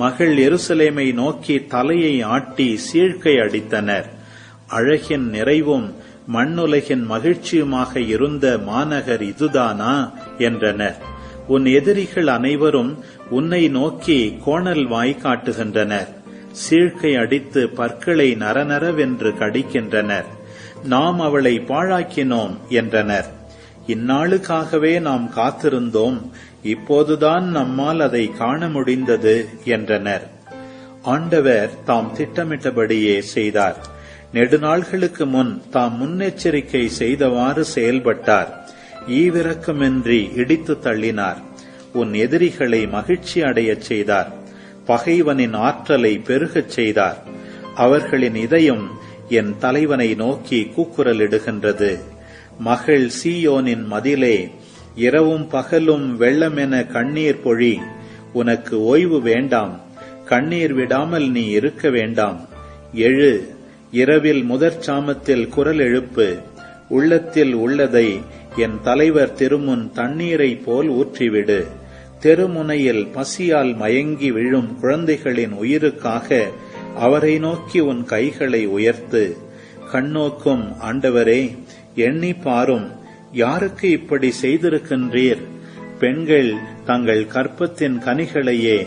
மகள் எருசலேமை நோக்கி தலையை ஆட்டி சீழ்க்கை அடித்தனர். அழகின் நிறைவும் மண்ணுலகின் மகிழ்ச்சியுமாக இருந்த மாநகர் இதுதானா என்றனர். உன் எதிரிகள் அனைவரும் உன்னை நோக்கி கோணல் வாய் காட்டுகின்றனர். சீழ்க்கை அடித்து பற்களை நரநரவென்று கடிக்கின்றனர். நாம் அவளை பாழாக்கினோம் என்றனர். இந்நாளுக்காகவே நாம் காத்திருந்தோம், இப்போதுதான் நம்மால் அதை காண முடிந்தது என்றனர். ஆண்டவர் தாம் திட்டமிட்டபடியே செய்தார். நெடுநாள்களுக்கு முன் தாம் முன்னெச்சரிக்கை செய்தவாறு செயல்பட்டார். ஈவிரக்கமின்றி இடித்து தள்ளினார். உன் எதிரிகளை மகிழ்ச்சி அடையச் செய்தார். பகைவனின் ஆற்றலை பெருகச் செய்தார். அவர்களின் இதயம் என் தலைவனை நோக்கி கூக்குரலிடுகின்றது. மகள் சீயோனின் மதிலே, இரவும் பகலும் வெள்ளமென கண்ணீர் பொழி. உனக்கு ஓய்வு வேண்டாம், கண்ணீர் விடாமல் நீ இருக்க வேண்டாம். எழு, இரவில் முதற்சாமத்தில் குரல் எழுப்பு. உள்ளத்தில் உள்ளதை என் தலைவர் திருமுன் தண்ணீரை போல் ஊற்றிவிடு. தெருமுனையில் பசியால் மயங்கி விழும் குழந்தைகளின் உயிருக்காக அவரை நோக்கி உன் கைகளை உயர்த்து. கண்ணோக்கும் ஆண்டவரே, எண்ணி பாரும், யாருக்கு இப்படி செய்திருக்கின்றீர்? பெண்கள் தங்கள் கற்பத்தின் கனிகளையே,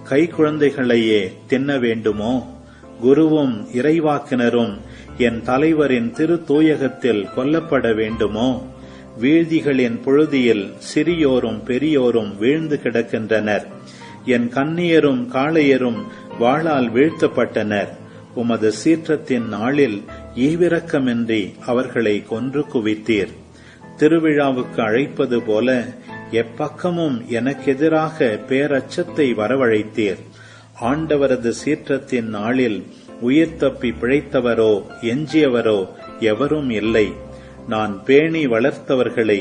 கை குழந்தைகளையே தின்ன வேண்டுமோ? குருவும் இறைவாக்கினரும் என் தலைவரின் திரு தூயகத்தில் கொல்லப்பட வேண்டுமோ? வீழ்திகளின் புழுதியில் சிறியோரும் பெரியோரும் வீழ்ந்து கிடக்கின்றனர். என் கன்னியரும் காளையரும் வாளால் வீழ்த்தப்பட்டனர். உமது சீற்றத்தின் நாளில் ஈவிரக்கமின்றி அவர்களை கொன்று குவித்தீர். திருவிழாவுக்கு அழைப்பது போல எப்பக்கமும் எனக்கெதிராக பேரச்சத்தை வரவழைத்தீர். ஆண்டவரது சீற்றத்தின் நாளில் உயிர் தப்பி பிழைத்தவரோ எஞ்சியவரோ எவரும் இல்லை. நான் பேணி வளர்த்தவர்களை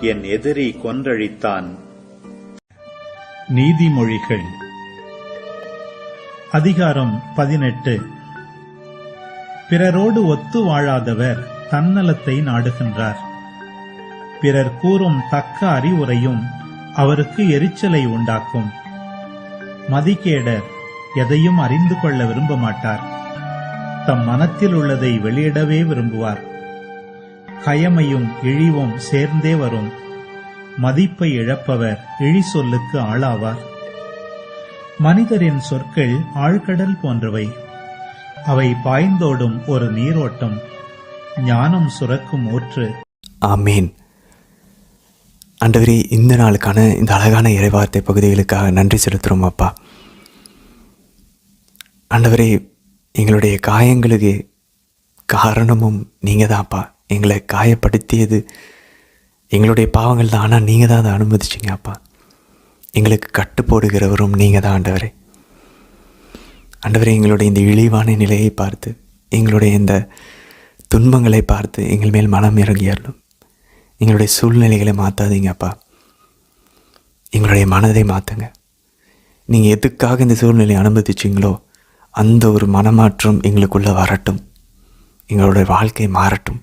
என் எதிரி கொன்றழித்தான். நீதிமொழிகள் அதிகாரம் 18. பிறரோடு ஒத்து வாழாதவர் தன்னலத்தை நாடுகின்றார். பிறர் கூறும் தக்க அறிவுரையும் அவருக்கு எரிச்சலை உண்டாக்கும். மதிகேடர் எதையும் அறிந்து கொள்ள விரும்ப மாட்டார். தம் மனத்தில் உள்ளதை வெளியிடவே விரும்புவார். கயமையும் இழிவும் சேர்ந்தே வரும். மதிப்பை இழப்பவர் இழி சொல்லுக்கு ஆளாவார். மனிதரின் சொற்கள் ஆழ்கடல் போன்றவை. அவை பாய்ந்தோடும் ஒரு நீரோட்டம், ஞானம் சுரக்கும் ஊற்று. ஆமீன். ஆண்டவரே, இந்த நாளுக்கான இந்த அழகான இறைவார்த்தை பகுதிகளுக்காக நன்றி செலுத்துகிறோம் அப்பா. ஆண்டவரே, எங்களுடைய காயங்களுக்கு காரணமும் நீங்கள் தான்ப்பா. எங்களை காயப்படுத்தியது எங்களுடைய பாவங்கள் தான், ஆனால் நீங்கள் தான் அதை அனுமதிச்சிங்க அப்பா. எங்களுக்கு கட்டு போடுகிறவரும் நீங்கள் தான் ஆண்டவரே. ஆண்டவரே, எங்களுடைய இந்த இழிவான நிலையை பார்த்து, எங்களுடைய இந்த துன்பங்களை பார்த்து எங்கள் மேல் மனம் இறங்கியறலும். எங்களுடைய சூழ்நிலைகளை மாற்றாதீங்கப்பா, எங்களுடைய மனதை மாற்றுங்க. நீங்கள் எதுக்காக இந்த சூழ்நிலையை அனுமதிச்சிங்களோ அந்த ஒரு மனமாற்றம் எங்களுக்குள்ளே வரட்டும். எங்களுடைய வாழ்க்கை மாறட்டும்.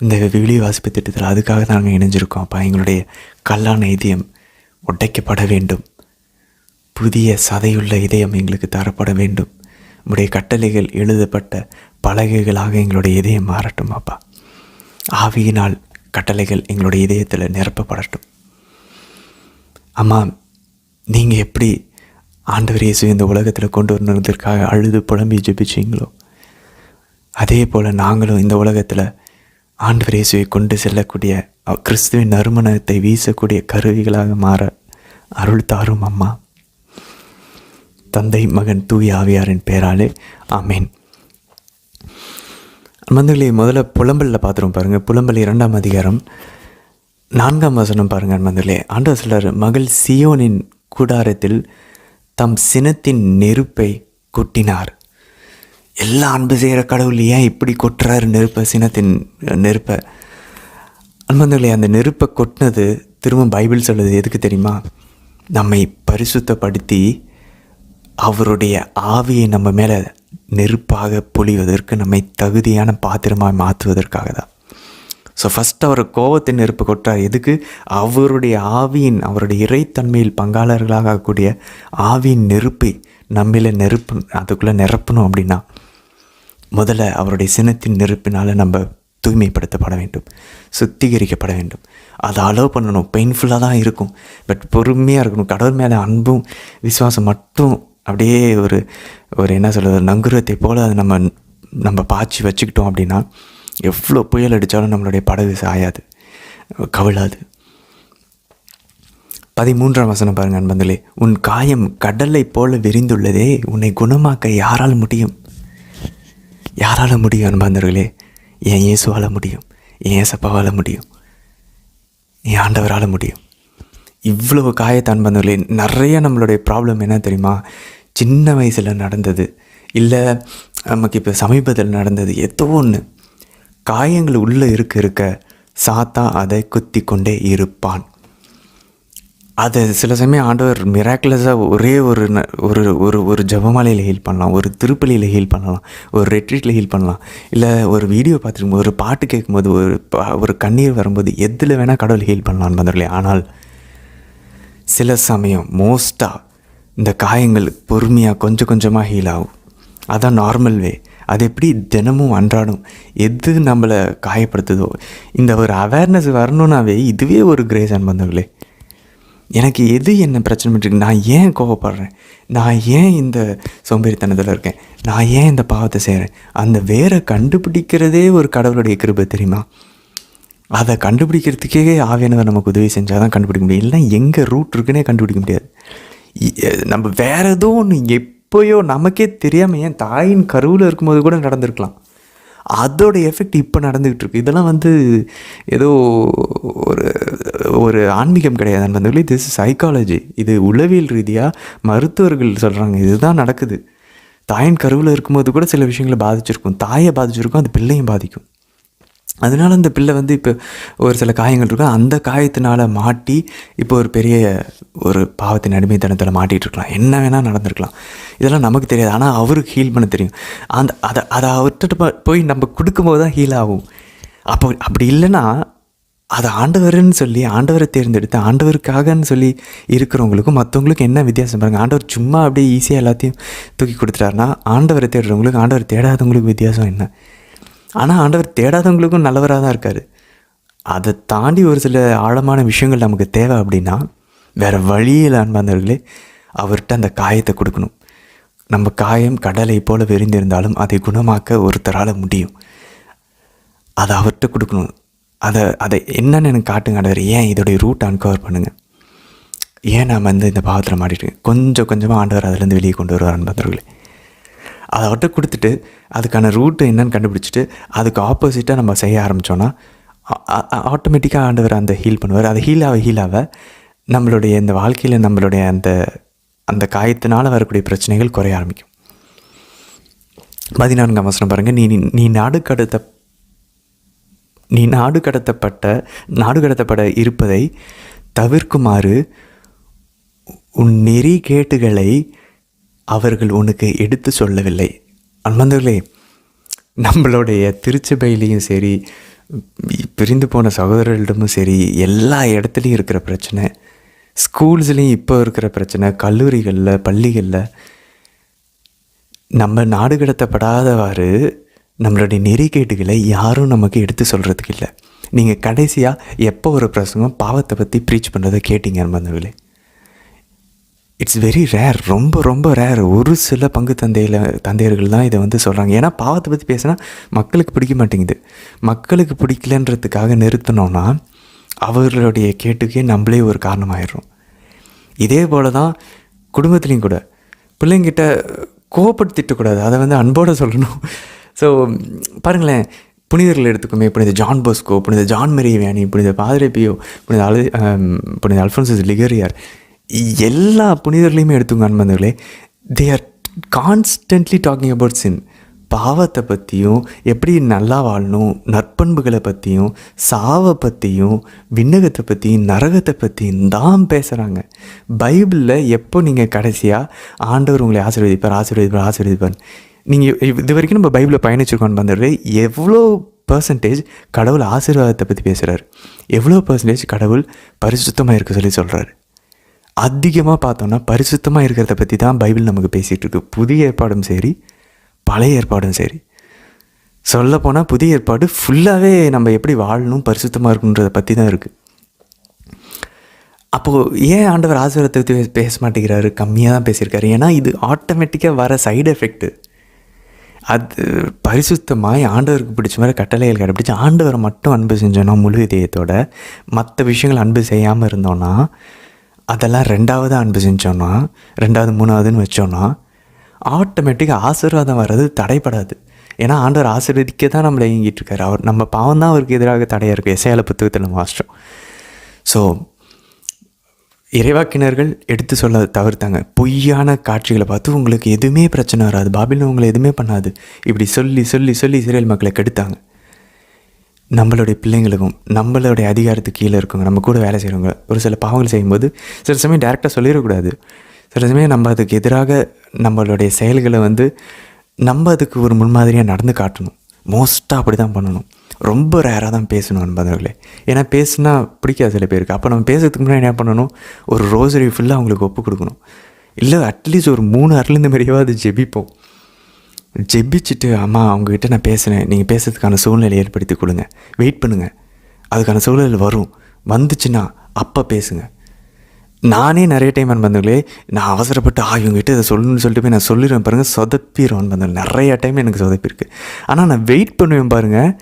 இந்த வீடியோ வாசிப்பு திட்டத்தில் அதுக்காக தான் நாங்கள் இணைஞ்சிருக்கோம் அப்பா. எங்களுடைய கல்லான இதயம் உடைக்கப்பட வேண்டும். புதிய சதையுள்ள இதயம் எங்களுக்கு தரப்பட வேண்டும். உங்களுடைய கட்டளைகள் எழுதப்பட்ட பலகைகளாக எங்களுடைய இதயம் மாறட்டும் அப்பா. ஆவியினால் கட்டளைகள் எங்களுடைய இதயத்தில் நிரப்பப்படட்டும். அம்மா, நீங்கள் எப்படி ஆண்டவர் இயேசு இந்த உலகத்தில் கொண்டு வரணுன்றதுக்காக அழுது புலம்பி ஜெபிச்சிங்களோ, அதே போல் நாங்களும் இந்த உலகத்தில் ஆண்டவர் இயேசுவை கொண்டு செல்லக்கூடிய கிறிஸ்துவின் நறுமணத்தை வீசக்கூடிய கருவிகளாக மாற அருள் தாரும் அம்மா. தந்தை, மகன், தூய ஆவியாரின் பெயராலே ஆமேன். அன்பர்களே, முதல்ல புலம்பலில் பார்த்துருவோம் பாருங்கள். புலம்பல் 2ஆம் அதிகாரம் 4ஆம் வசனம் பாருங்கள். அன்பர்களே, ஆண்டவர் சொல்றார், மகள் சீயோனின் கூடாரத்தில் தம் சினத்தின் நெருப்பை கொட்டினார். எல்லா அன்பு செய்கிற கடவுள் ஏன் இப்படி கொட்டுறாரு நெருப்பை, சினத்தின் நெருப்பை? அன்பர்களே, அந்த நெருப்பை கொட்டினது திரும்ப பைபிள் சொல்லுது எதுக்கு தெரியுமா? நம்மை பரிசுத்தப்படுத்தி அவருடைய ஆவியை நம்ம மேலே நெருப்பாக பொழிவதற்கு நம்மை தகுதியான பாத்திரமாக மாற்றுவதற்காக தான். ஸோ ஃபஸ்ட் அவர் கோபத்தின் நெருப்பு கொட்டார். எதுக்கு? அவருடைய ஆவியின், அவருடைய இறைத்தன்மையில் பங்காளர்களாக ஆகக்கூடிய ஆவியின் நெருப்பை நம்மள அதுக்குள்ளே நிரப்பணும். அப்படின்னா முதல்ல அவருடைய சினத்தின் நெருப்பினால் நம்ம தூய்மைப்படுத்தப்பட வேண்டும், சுத்திகரிக்கப்பட வேண்டும். அதை அலோவ் பண்ணணும். பெயின்ஃபுல்லாக தான் இருக்கும், பட் பொறுமையாக இருக்கணும். கடவுள் மேலே அன்பும் விசுவாசம் மட்டும் அப்படியே ஒரு என்ன சொல்கிறது, நங்குரத்தை போல் அதை நம்ம பாய்ச்சி வச்சுக்கிட்டோம் அப்படின்னா எவ்வளோ புயல் அடித்தாலும் நம்மளுடைய படகு சாயாது, கவிழாது. 13ஆம் வசனம் பாருங்கள் அன்பர்களே. உன் காயம் கடலை போல விரிந்துள்ளதே, உன்னை குணமாக்க யாரால் முடியும்? யாரால் முடியும் அன்பர்களே? என் இயேசுவால் முடியும், என் ஏசப்பாவால் முடியும், என் ஆண்டவரால் முடியும். இவ்வளவு காயத்தை அன்பர்களே. நிறைய நம்மளுடைய ப்ராப்ளம் என்ன தெரியுமா? சின்ன வயசில் நடந்தது, இல்லை நமக்கு இப்போ சமீபத்தில் நடந்தது, ஏதோ ஒன்று. காயங்கள் உள்ளே இருக்க சாத்தான் அதை குத்தி கொண்டே இருப்பான். அதை சில சமயம் ஆண்டவர் மிராக்குலஸாக ஒரே ஒரு ஜெபமாலையில் ஹீல் பண்ணலாம், ஒரு திருப்பலியில் ஹீல் பண்ணலாம், ஒரு ரெட்ரீட்டில் ஹீல் பண்ணலாம், இல்லை ஒரு வீடியோ பார்த்துருக்கும்போது, ஒரு பாட்டு கேட்கும்போது, ஒரு கண்ணீர் வரும்போது, எதில் வேணால் கடவுள் ஹீல் பண்ணலாம் பந்தர்களே. ஆனால் சில சமயம் மோஸ்ட்டாக இந்த காயங்கள் பொறுமையாக கொஞ்சம் கொஞ்சமாக ஹீல் ஆகும். அதான் நார்மல் வே. அது எப்படி தினமும் அன்றாடும் எது நம்மளை காயப்படுத்துதோ, இந்த ஒரு அவேர்னஸ் வரணுன்னாவே இதுவே ஒரு கிரேஸ் அன்பந்தர்களே. எனக்கு எது என்ன பிரச்சனை பண்ணிருக்கு, நான் ஏன் கோவப்படுறேன், நான் ஏன் இந்த சோம்பேறித்தனத்தில் இருக்கேன், நான் ஏன் இந்த பாவத்தை செய்கிறேன், அந்த வேரை கண்டுபிடிக்கிறதே ஒரு கடவுளுடைய கிருபை தெரியுமா? அதை கண்டுபிடிக்கிறதுக்கே ஆவியானவர் நமக்கு உதவி செஞ்சால் தான் கண்டுபிடிக்க முடியும். இல்லைன்னா எங்கே ரூட் இருக்குன்னே கண்டுபிடிக்க முடியாது. நம்ம வேறு ஏதோ ஒன்று எப்போயோ நமக்கே தெரியாமல் என் தாயின் கருவில் இருக்கும்போது கூட நடந்திருக்கலாம். அதோட எஃபெக்ட் இப்போ நடந்துக்கிட்டு இருக்கு. இதெல்லாம் ஏதோ ஒரு ஆன்மீகம் கிடையாது வந்து, திஸ் சைக்காலஜி. இது உளவியல் ரீதியாக மருத்துவர்கள் சொல்கிறாங்க இதுதான் நடக்குது. தாயின் கருவில் இருக்கும்போது கூட சில விஷயங்களை பாதிச்சிருக்கும், தாயை பாதிச்சிருக்கும், அது பிள்ளையும் பாதிக்கும். அதனால அந்த பிள்ளை இப்போ ஒரு சில காயங்கள் இருக்கும், அந்த காயத்தினால் மாட்டி இப்போ ஒரு பெரிய பாவத்தின் அடிமைத்தனத்தில் மாட்டிகிட்டு இருக்கலாம், என்ன வேணால் நடந்திருக்கலாம். இதெல்லாம் நமக்கு தெரியாது, ஆனால் அவருக்கு ஹீல் பண்ண தெரியும். அதை அவர்கிட்ட போய் நம்ம கொடுக்கும்போது தான் ஹீல் ஆகும். அப்படி இல்லைன்னா அதை ஆண்டவர்னு சொல்லி ஆண்டவரை தேர்ந்தெடுத்து ஆண்டவருக்காகன்னு சொல்லி இருக்கிறவங்களுக்கும் மற்றவங்களுக்கும் என்ன வித்தியாசம் பாருங்கள். ஆண்டவர் சும்மா அப்படியே ஈஸியாக எல்லாத்தையும் தூக்கி கொடுத்துட்டாருன்னா ஆண்டவரை தேடுறவங்களுக்கு ஆண்டவர் தேடாதவங்களுக்கு வித்தியாசம் என்ன? ஆனால் ஆண்டவர் தேடாதவங்களுக்கும் நல்லவராக தான் இருக்கார். அதை தாண்டி ஒரு சில ஆழமான விஷயங்கள் நமக்கு தேவை. அப்படின்னா வேறு வழியில் அன்பார்ந்தவர்களே அவர்கிட்ட அந்த காயத்தை கொடுக்கணும். நம்ம காயம் கடலை போல விரிந்திருந்தாலும் அதை குணமாக்க ஒருத்தரால் முடியும். அதை அவர்கிட்ட கொடுக்கணும். அதை என்னன்னு எனக்கு காட்டுங்க ஆண்டவர், ஏன் இதோடைய ரூட் அன்கவர் பண்ணுங்கள், ஏன் நான் இந்த பாவத்தில் மாட்டிட்டு கொஞ்சம் கொஞ்சமாக ஆண்டவர் அதிலேருந்து வெளியே கொண்டு வருவார் அன்பார்ந்தவர்களே. அதை அவர்கிட்ட கொடுத்துட்டு அதுக்கான ரூட்டு என்னன்னு கண்டுபிடிச்சிட்டு அதுக்கு ஆப்போசிட்டாக நம்ம செய்ய ஆரம்பித்தோன்னா ஆட்டோமேட்டிக்காக ஆண்டவர் அந்த ஹீல் பண்ணுவார். அது ஹீலாக நம்மளுடைய இந்த வாழ்க்கையில் நம்மளுடைய அந்த காயத்தினால் வரக்கூடிய பிரச்சனைகள் குறைய ஆரம்பிக்கும். 14ஆம் வசனம் பாருங்கள். நீ நாடு கடத்தப்பட இருப்பதை தவிர்க்குமாறு உன் நெறி கேட்டுகளை அவர்கள் உனக்கு எடுத்து சொல்லவில்லை. அன்பர்களே, நம்மளுடைய திருச்சபையிலையும் சரி, பிரிந்து போன சகோதரர்களிடமும் சரி, எல்லா இடத்துலையும் இருக்கிற பிரச்சனை, ஸ்கூல்ஸ்லேயும் இப்போ இருக்கிற பிரச்சனை, கல்லூரிகளில், பள்ளிகளில் நம்ம நாடு கடத்தப்படாதவாறு நம்மளுடைய நெறிகேடுகளை யாரும் நமக்கு எடுத்து சொல்கிறதுக்கு இல்லை. நீங்கள் கடைசியாக எப்போ ஒரு பிரசங்கம் பாவத்தை பற்றி ப்ரீச் பண்ணுறதை கேட்டீங்க அன்பர்களே? இட்ஸ் வெரி ரேர், ரொம்ப ரொம்ப ரேர். ஒரு சில பங்கு தந்தையர்கள் தான் இதை சொல்கிறாங்க. ஏன்னா பாவத்தை பற்றி பேசினா மக்களுக்கு பிடிக்க மாட்டேங்குது. மக்களுக்கு பிடிக்கலன்றதுக்காக நிறுத்தினோன்னா அவர்களுடைய கேட்டுக்கே நம்மளே ஒரு காரணமாயிடுறோம். இதே போல் தான் குடும்பத்துலேயும் கூட பிள்ளைங்கிட்ட கோபப்படுத்திட்டக்கூடாது, அதை அன்போடு சொல்லணும். ஸோ பாருங்களேன், புனிதர்கள் எடுத்துக்கோமே, புனித ஜான் போஸ்கோ, புனித ஜான் மேரி வியானி, புனித பாதிரி பியோ, புனித அல்ஃபோன்சஸ் லிகரியார், எல்லா புனிதர்களையுமே எடுத்துங்க அன்பர்களே. They are constantly talking about sin. பாவத்தை பற்றியும், எப்படி நல்லா வாழணும், நற்பண்புகளை பற்றியும், சாவை பற்றியும், விண்ணகத்தை பற்றியும், நரகத்தை பற்றியும் தான் பேசுகிறாங்க. பைபிளில் எப்போ நீங்கள் கடைசியாக ஆண்டவர் உங்களை ஆசீர்வதிப்பார் நீங்கள் இது வரைக்கும் நம்ம பைபிளில் பயணிச்சிருக்கோன்னு வந்துடுறது எவ்வளோ பர்சன்டேஜ் கடவுள் ஆசீர்வாதத்தை பற்றி பேசுகிறார், எவ்வளோ பர்சன்டேஜ் கடவுள் பரிசுத்தமாக இருக்க சொல்லி சொல்கிறாரு. அதிகமாக பார்த்தோன்னா பரிசுத்தமாக இருக்கிறத பற்றி தான் பைபிள் நமக்கு பேசிகிட்டு இருக்கு. புதிய ஏற்பாடும் சரி, பழைய ஏற்பாடும் சரி. சொல்லப்போனால் புதிய ஏற்பாடு ஃபுல்லாகவே நம்ம எப்படி வாழணும், பரிசுத்தமாக இருக்கணுன்றதை பற்றி தான் இருக்குது. அப்போது ஏன் ஆண்டவர் ஆசீர்வாதத்தை பற்றி பேச மாட்டேங்கிறாரு, கம்மியாக தான் பேசியிருக்காரு? ஏன்னா இது ஆட்டோமேட்டிக்காக வர சைடு எஃபெக்ட்டு. அது பரிசுத்தமாக ஆண்டவருக்கு பிடிச்ச மாதிரி கட்டளைகள் கடைப்பிடிச்சி ஆண்டவரை மட்டும் அன்பு செஞ்சோன்னா முழு இதயத்தோட, மற்ற விஷயங்கள் அன்பு செய்யாமல் இருந்தோன்னா, அதெல்லாம் ரெண்டாவது அன்பு செஞ்சோன்னா, ரெண்டாவது மூணாவதுன்னு வச்சோன்னா ஆட்டோமேட்டிக்காக ஆசீர்வாதம் வர்றது தடைப்படாது. ஏன்னா ஆண்டவர் ஆசீர்வதிக்க தான் நம்மளை இயங்கிட்டு இருக்காரு. அவர் நம்ம பாவம் தான் அவருக்கு எதிராக தடையாக இருக்குது. எசேக்கியேல் புத்தகத்தில் நம்ம வாசிச்சோம். ஸோ இறைவாக்கினர்கள் எடுத்து சொல்ல தவிர்த்தாங்க. பொய்யான காட்சிகளை பார்த்து உங்களுக்கு எதுவுமே பிரச்சனை வராது, பாபிலோன் உங்களை எதுவுமே பண்ணாது, இப்படி சொல்லி சொல்லி சொல்லி இஸ்ரேல் மக்களை கெடுத்தாங்க. நம்மளுடைய பிள்ளைங்களுக்கும் நம்மளுடைய அதிகாரத்துக்கு கீழே இருக்கவங்க, நம்ம கூட வேலை செய்கிறவங்க ஒரு சில பாவங்கள் செய்யும்போது சில சமயம் டேரெக்டாக சொல்லிடக்கூடாது. சில சமயம் நம்ம அதுக்கு எதிராக நம்மளுடைய செயல்களை நம்ம அதுக்கு ஒரு முன்மாதிரியாக நடந்து காட்டணும். மோஸ்ட்டாக அப்படி தான் பண்ணணும். ரொம்ப ரேராக தான் பேசணும் நண்பர்களே. ஏன்னா பேசுனா பிடிக்காது சில பேருக்கு. அப்போ நம்ம பேசுறதுக்கு முன்னாடி என்ன பண்ணணும், ஒரு ரோசரி ஃபுல்லாக அவங்களுக்கு ஒப்பு கொடுக்கணும். இல்லை அட்லீஸ்ட் ஒரு 3 அருளிந்த மாதிரியாவது ஜெபிப்போம். ஜெபிச்சுட்டு அம்மா அவங்ககிட்ட நான் பேசுகிறேன், நீங்கள் பேசுறதுக்கான சூழ்நிலை ஏற்படுத்தி கொடுங்க, வெயிட் பண்ணுங்கள், அதுக்கான சூழ்நிலை வரும், வந்துச்சுன்னா அப்போ பேசுங்க. நானே நிறைய டைம் நண்பர்களே நான் அவசரப்பட்டு இவங்ககிட்ட இதை சொல்லணும்னு சொல்லிட்டு போய் நான் சொல்லிடுவேன் பாருங்கள், சொதப்பிடுவேன் நண்பர்கள். நிறையா டைம் எனக்கு சொதப்பிருக்கு. ஆனால் நான் வெயிட் பண்ணுவேன் பாருங்கள்,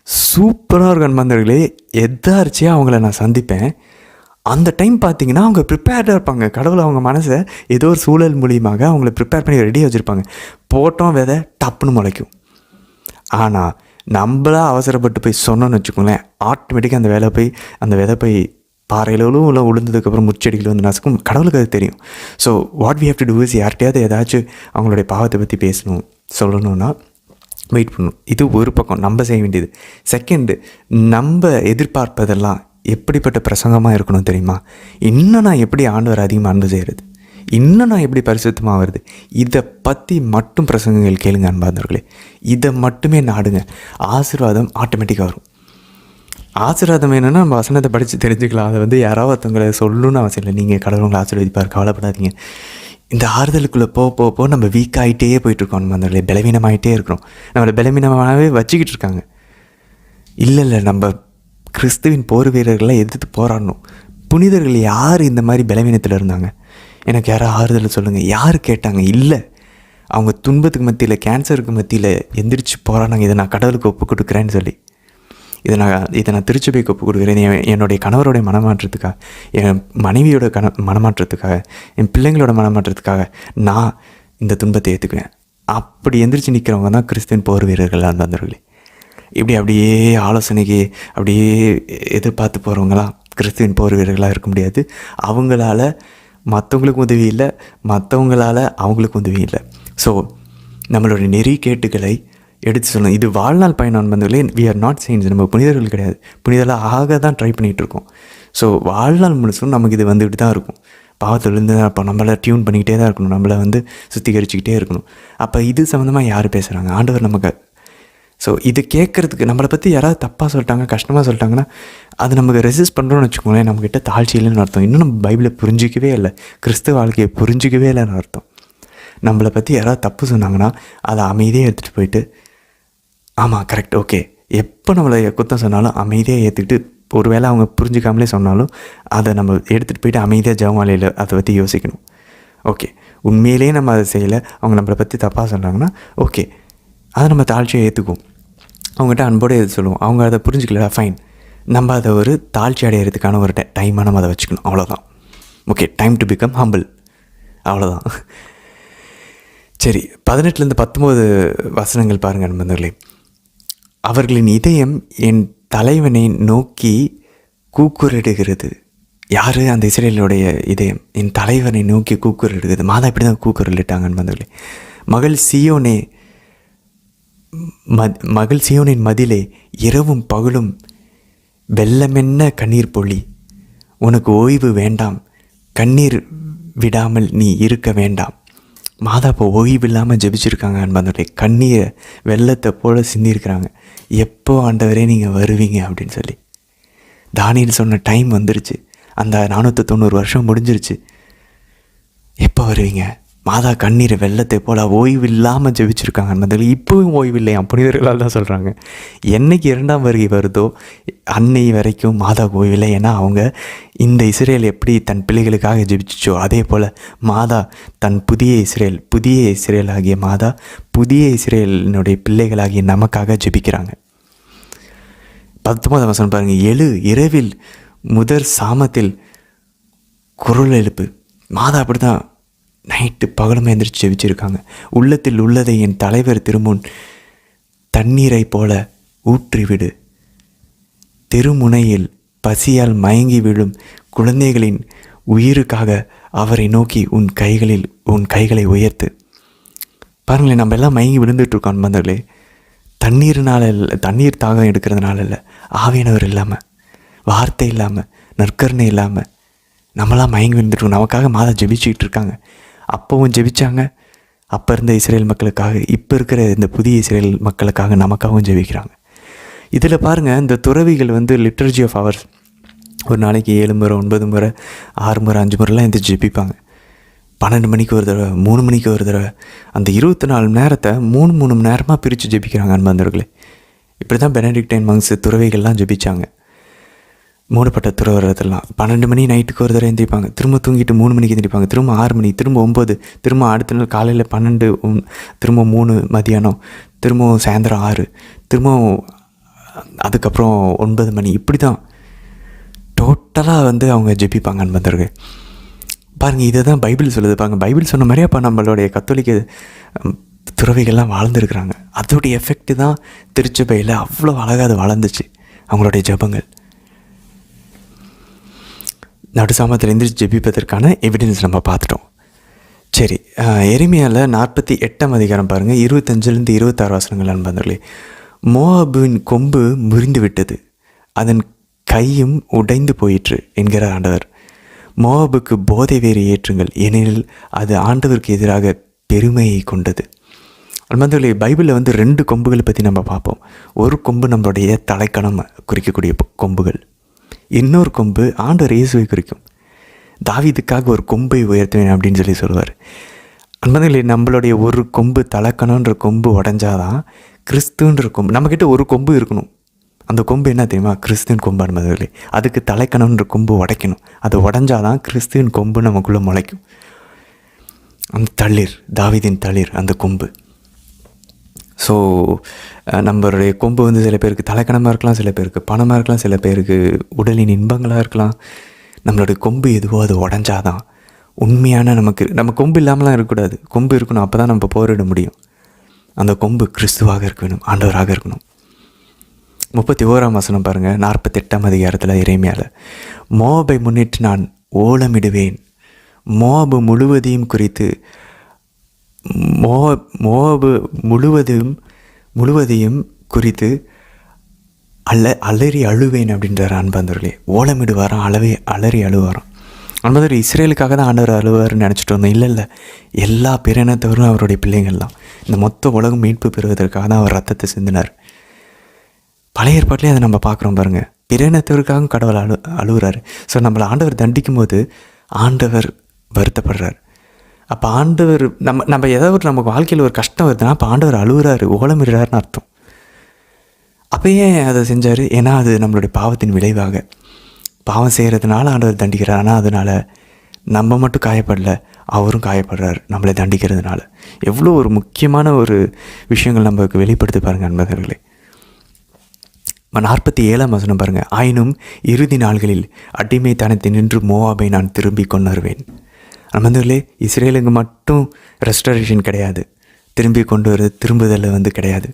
சூப்பராக இருக்கும் நண்பர்களே. எதார்ச்சியாக அவங்கள நான் சந்திப்பேன். அந்த டைம் பார்த்தீங்கன்னா அவங்க ப்ரிப்பேர்டாக இருப்பாங்க. கடவுள் அவங்க மனசை ஏதோ ஒரு சூழல் மூலியமாக அவங்கள ப்ரிப்பேர் பண்ணி ரெடியாக வச்சுருப்பாங்க. போட்டோம் விதை டப்புன்னு முளைக்கும். ஆனால் நம்மளாக அவசரப்பட்டு போய் சொன்னோன்னு வச்சுக்கோங்களேன், ஆட்டோமேட்டிக்காக அந்த விதை போய் பாறையிலும் இல்லை உளுந்ததுக்கப்புறம் முச்செடிகள் நசுக்கும். கடவுளுக்கு அது தெரியும். So what we have to do is யார்கிட்டையாவது ஏதாச்சும் அவங்களுடைய பாவத்தை பற்றி பேசணும் சொல்லணும்னா வெயிட் பண்ணணும். இது ஒரு பக்கம் நம்ம செய்ய வேண்டியது. செகண்டு, நம்ம எதிர்பார்ப்பதெல்லாம் எப்படிப்பட்ட பிரசங்கமாக இருக்கணும் தெரியுமா? இன்னும் நான் எப்படி ஆண்டவர் அதிகமாக அன்பு செய்கிறது, இன்னும் நான் எப்படி பரிசுத்தமாக வருது, இதை பற்றி மட்டும் பிரசங்கங்கள் கேளுங்க அன்பார்ந்தவர்களே. இதை மட்டுமே நாடுங்க, ஆசீர்வாதம் ஆட்டோமேட்டிக்காக வரும். ஆசீர்வாதம் என்னென்னா நம்ம வசனத்தை படித்து தெரிஞ்சுக்கலாம். அதை யாராவது ஒருத்தவங்களை சொல்லணும்னு அவசியம் இல்லை. நீங்கள் கடவுளை ஆசீர்வதிப்பார், கவலைப்படாதீங்க. இந்த ஆறுதலுக்குள்ளே போக நம்ம வீக் ஆகிட்டே போயிட்டுருக்கோம். நம்ம அந்த பலவீனமாகிட்டே இருக்கிறோம். நம்மளை பலவீனமாகவே வச்சுக்கிட்டு இருக்காங்க. இல்லை நம்ம கிறிஸ்துவின் போர் வீரர்கள்லாம் எதிர்த்து போராடணும். புனிதர்கள் யார் இந்த மாதிரி பலவீனத்தில் இருந்தாங்க? எனக்கு யாராவது ஆறுதல் சொல்லுங்கள். யார் கேட்டாங்க? இல்லை, அவங்க துன்பத்துக்கு மத்தியில், கேன்சருக்கு மத்தியில் எந்திரிச்சு போராடினாங்க. இதை நான் கடவுளுக்கு ஒப்பு கொடுக்குறேன்னு சொல்லி, இதை நான் திருச்சபைக்கு ஒப்பு கொடுக்குறேன். என்னுடைய கணவருடைய மனமாற்றத்துக்காக, என் மனைவியோட மனமாற்றத்துக்காக, என் பிள்ளைங்களோட மனமாற்றத்துக்காக நான் இந்த துன்பத்தை ஏற்றுக்குவேன். அப்படி எந்திரிச்சு நிற்கிறவங்க தான் கிறிஸ்துவின் போர் வீரர்கள் நண்பர்களே. அப்படியே ஆலோசனைக்கு அப்படியே எதிர்பார்த்து போகிறவங்களாம் கிறிஸ்துவின் போர் வீரர்களாக இருக்க முடியாது. அவங்களால மற்றவங்களுக்கும் உதவி இல்லை, மற்றவங்களால் அவங்களுக்கும் உதவி இல்லை. ஸோ நம்மளுடைய நெறிகேட்டுகளை எடுத்து சொல்லணும். இது வாழ்நாள் பயணம் வந்தவர்களே. We are not saints. நம்ம புனிதர்கள் கிடையாது, புனிதர்களாக ஆக தான் ட்ரை பண்ணிகிட்ருக்கோம். ஸோ வாழ்நாள் முழுசும் நமக்கு இது வந்துக்கிட்டு தான் இருக்கும். பாவத்திலேருந்து தான் அப்போ நம்மளை டியூன் பண்ணிக்கிட்டே தான் இருக்கணும், நம்மளை சுத்திகரிச்சுக்கிட்டே இருக்கணும். அப்போ இது சம்மந்தமாக யார் பேசுகிறாங்க? ஆண்டவர் நமக்கு. ஸோ இது கேட்குறதுக்கு நம்மளை பற்றி யாராவது தப்பாக சொல்லிட்டாங்க, கஷ்டமாக சொல்லிட்டாங்கன்னா அது நமக்கு ரெசிஸ்ட் பண்ணுறோன்னு வச்சுக்கோங்களேன், நம்மக்கிட்ட தாழ்ச்சி இல்லைன்னு அர்த்தம். இன்னும் நம்ம பைபிளை புரிஞ்சிக்கவே இல்லை, கிறிஸ்துவ வாழ்க்கையை புரிஞ்சிக்கவே இல்லைன்னு அர்த்தம். நம்மளை பற்றி யாராவது தப்பு சொன்னாங்கன்னா அதை அமைதியாக எடுத்துகிட்டு போயிட்டு, ஆமாம் கரெக்ட், ஓகே, எப்போ நம்மளை குத்தம் சொன்னாலும் அமைதியாக ஏற்றுக்கிட்டு, ஒரு வேளை அவங்க புரிஞ்சிக்காமலே சொன்னாலும் அதை நம்ம எடுத்துகிட்டு போயிட்டு அமைதியாக ஜெபமாலையில் அதை பற்றி யோசிக்கணும். ஓகே, உண்மையிலேயே நம்ம அதை செய்யலை, அவங்க நம்மளை பற்றி தப்பாக சொன்னாங்கன்னா ஓகே, அதை நம்ம தாழ்ச்சியை ஏற்றுக்குவோம், அவங்ககிட்ட அன்போடு எது சொல்லுவோம். அவங்க அதை புரிஞ்சிக்கல, ஃபைன், நம்ம அதை ஒரு தாழ்ச்சி அடையிறதுக்கான ஒரு டைமாக நம்ம அதை வச்சுக்கணும், அவ்வளோதான். Okay, time to become humble, அவ்வளோதான். சரி, 18 19 வசனங்கள் பாருங்கள் நண்பர்களே. அவர்களின் இதயம் என் தலைவனை நோக்கி கூக்குரலிடுகிறது. யார்? அந்த இஸ்ரேலுடைய இதயம் என் தலைவனை நோக்கி கூக்குரலிடுகிறது. மாதா இப்படி தான் கூக்குரலிட்டாங்க நண்பர்களே. மகள் சியோனின் மதிலே இரவும் பகலும் வெள்ளமென்ன கண்ணீர் பொழி, உனக்கு ஓய்வு வேண்டாம், கண்ணீர் விடாமல் நீ இருக்க வேண்டாம். மாதா இப்போ ஓய்வு இல்லாமல் ஜெபிச்சிருக்காங்க அன்பாந்தவர்களே. கண்ணீரை வெள்ளத்தை போல் சிந்திருக்கிறாங்க. எப்போ ஆண்டவரே நீங்கள் வருவீங்க அப்படின்னு சொல்லி. தானியேல் சொன்ன டைம் வந்துருச்சு. அந்த 490 வருஷம் முடிஞ்சிருச்சு. எப்போ வருவீங்க? மாதா கண்ணீரை வெள்ளத்தை போல் ஓய்வு இல்லாமல் ஜெபிச்சிருக்காங்க அன்பாந்தவர்களே. இப்போவும் ஓய்வு இல்லையா புனிதர்களால் தான் சொல்கிறாங்க. என்னைக்கு 2ஆம் வருகை வருதோ அன்னை வரைக்கும் மாதா ஓய்வு இல்லை. ஏன்னா அவங்க இந்த இஸ்ரேல் எப்படி தன் பிள்ளைகளுக்காக ஜெபிச்சிச்சோ அதே போல் மாதா தன் புதிய இஸ்ரேல் ஆகிய மாதா புதிய இஸ்ரேலினுடைய பிள்ளைகளாகிய நமக்காக ஜெபிக்கிறாங்க. 19ஆம் வசனம் பாருங்கள். எழு, இரவில் முதற் சாமத்தில் குரல் எழுப்பு. மாதா அப்படி தான் நைட்டு பகலும் எந்திரிச்சு ஜெபிச்சிருக்காங்க. உள்ளத்தில் உள்ளதை என் தலைவர் திருமுன் தண்ணீரை போல ஊற்றிவிடு. திருமுனையில் பசியால் மயங்கி விழும் குழந்தைகளின் உயிருக்காக அவரை நோக்கி உன் கைகளை உயர்த்து. பாருங்களேன், நம்ம எல்லாம் மயங்கி விழுந்துட்டுருக்கோம் அன்பர்களே. தண்ணீர்னால இல்லை, தண்ணீர் தாகம் எடுக்கிறதுனால இல்லை, ஆவியானவர் இல்லாமல், வார்த்தை இல்லாமல், நற்கருணை இல்லாமல் நம்மளாம் மயங்கி விழுந்துட்டுருக்கோம். நமக்காக மாதா ஜெபிச்சுக்கிட்டு இருக்காங்க. அப்போவும் ஜெபிச்சாங்க. அப்போ இருந்த இஸ்ரேல் மக்களுக்காக, இப்போ இருக்கிற இந்த புதிய இஸ்ரேல் மக்களுக்காக நமக்காகவும் ஜெபிக்கிறாங்க. இதில் பாருங்கள், இந்த துறவிகள் லிட்டர்ஜி ஆஃப் ஹவர்ஸ் ஒரு நாளைக்கு 7 முறை 9 முறை 6 முறை 5 முறைலாம் எந்திரிச்சு ஜெபிப்பாங்க. 12 மணிக்கு ஒரு தடவை, 3 மணிக்கு ஒரு தடவை, அந்த 24 மணி நேரத்தை 3 மணி நேரமாக பிரித்து ஜெபிக்கிறாங்க அன்பந்தர்களே. இப்படி தான் பெனடிக்டைன் மங்ஸ் துறவிகள்லாம் ஜெபிச்சாங்க. மூடப்பட்ட துறவரத்தெல்லாம் 12 மணி நைட்டுக்கு ஒரு தடவை எந்திரிப்பாங்க, திரும்ப தூங்கிட்டு 3 மணிக்கு எந்திரிப்பாங்க, திரும்ப 6 மணி, திரும்ப 9, திரும்ப அடுத்த நாள் காலையில் 12, திரும்ப 3 மதியானம், திரும்பவும் சாயந்தரம் 6, திரும்பவும் அதுக்கப்புறம் 9 மணி. இப்படி தான் டோட்டலாக அவங்க ஜெபிப்பாங்க அன்பந்தர்கள். பாருங்கள், இதை தான் பைபிள் சொல்லுது. பாருங்கள், பைபிள் சொன்ன மாதிரியே அப்போ நம்மளுடைய கத்தோலிக்க துறவிகள்லாம் வாழ்ந்துருக்குறாங்க. அதோடைய எஃபெக்ட்டு தான் திருச்சபையில் அவ்வளோ அழகாக அது வளர்ந்துச்சு. அவங்களுடைய ஜெபங்கள் நடுசாமத்தில் எந்திரிச்சு ஜெபிப்பதற்கான எவிடன்ஸ் நம்ம பார்த்துட்டோம். சரி, எரேமியாவில் 48ஆம் அதிகாரம் பாருங்கள், 25லேருந்து 26 வசனங்கள் அன்பர்களே. மோவாபின் கொம்பு முறிந்து விட்டது, அதன் கையும் உடைந்து போயிற்று என்கிறார் ஆண்டவர். மோவாபுக்கு போதை வேறு ஏற்றுங்கள், ஏனெனில் அது ஆண்டவருக்கு எதிராக பெருமையை கொண்டது. அன்பர்களே, பைபிளில் 2 கொம்புகளை பற்றி நம்ம பார்ப்போம். ஒரு கொம்பு நம்மளுடைய தலைக்கணம் குறிக்கக்கூடிய கொம்புகள், இன்னொரு கொம்பு ஆண்டவர் இயேசுவை குறிக்கும். தாவீதுக்காக ஒரு கொம்பை உயர்த்துவேன் அப்படின்னு சொல்லி சொல்லுவார். அன்பர்களே, நம்மளுடைய ஒரு கொம்பு தலைக்கணுன்ற கொம்பு உடஞ்சாதான் கிறிஸ்துன்ற கொம்பு. நம்மக்கிட்ட ஒரு கொம்பு இருக்கணும். அந்த கொம்பு என்ன தெரியுமா? கிறிஸ்துவின் கொம்பு அன்பர்களே. அதுக்கு தலைக்கணுன்ற கொம்பு உடைக்கணும். அது உடஞ்சாதான் கிறிஸ்துவின் கொம்பு நமக்குள்ளே முளைக்கும். அந்த தளிர், தாவீதின் தளிர், அந்த கொம்பு. ஸோ நம்மளுடைய கொம்பு சில பேருக்கு தலைக்கணமாக இருக்கலாம், சில பேருக்கு பணமாக இருக்கலாம், சில பேருக்கு உடலின் இன்பங்களாக இருக்கலாம். நம்மளுடைய கொம்பு எதுவோ அது உடஞ்சாதான் உண்மையான நம்ம கொம்பு இல்லாமலாம் இருக்கக்கூடாது. கொம்பு இருக்கணும், அப்போ தான் நம்ம போரிட முடியும். அந்த கொம்பு கிறிஸ்துவாக இருக்கணும், ஆண்டவராக இருக்கணும். 31ஆம் வசனம் பாருங்கள், 48ஆம் அதிகாரத்தில் எரேமியாவில். மோவாபை முன்னிட்டு நான் ஓலமிடுவேன், மோவாபு முழுவதையும் குறித்து மோவாபு முழுவதையும் குறித்து அலறி அழுவேன் அப்படின்றார் அன்பந்தர்களே. ஓலமிடுவாராம், அலறி அழுவாராம். அன்பந்தர் இஸ்ரேலுக்காக தான் ஆண்டவர் அழுவார்னு நினச்சிட்டு வந்தோம். இல்லை, எல்லா பிறனத்தவரும் அவருடைய பிள்ளைங்கள் தான். இந்த மொத்த உலகம் மீட்பு பெறுவதற்காக தான் அவர் ரத்தத்தை சிந்தினார். பழைய ஏற்பாட்டிலே அதை நம்ம பார்க்குறோம் பாருங்கள். பிறனத்தவருக்காகவும் கடவுள் அழுகுறாரு. ஸோ நம்மளை ஆண்டவர் தண்டிக்கும் போது ஆண்டவர் வருத்தப்படுறார். அப்போ ஆண்டவர் நம்ம ஏதாவது நமக்கு வாழ்க்கையில் ஒரு கஷ்டம் வருதுன்னா அப்போ ஆண்டவர் அழுகுறாரு, ஓலமிடுறாருன்னு அர்த்தம். அப்போ ஏன் அதை செஞ்சார்? ஏன்னா அது நம்மளுடைய பாவத்தின் விளைவாக. பாவம் செய்கிறதுனால ஆண்டவர் தண்டிக்கிறார். ஆனால் அதனால் நம்ம மட்டும் காயப்படல, அவரும் காயப்படுறார் நம்மளை தண்டிக்கிறதுனால. எவ்வளோ ஒரு முக்கியமான ஒரு விஷயங்கள் நமக்கு வெளிப்படுத்தி பாருங்கள் அன்பர்களே. 47ஆம் வசனம் பாருங்கள். ஆயினும் இறுதி நாள்களில் அடிமைத்தனத்தில் நின்று மோவாபை நான் திரும்பி கொண்டு வருவேன். அன்பர்களே, இஸ்ரேலுக்கு மட்டும் ரெஸ்டரேஷன் கிடையாது, திரும்பி கொண்டு வருது திரும்புதல் கிடையாது.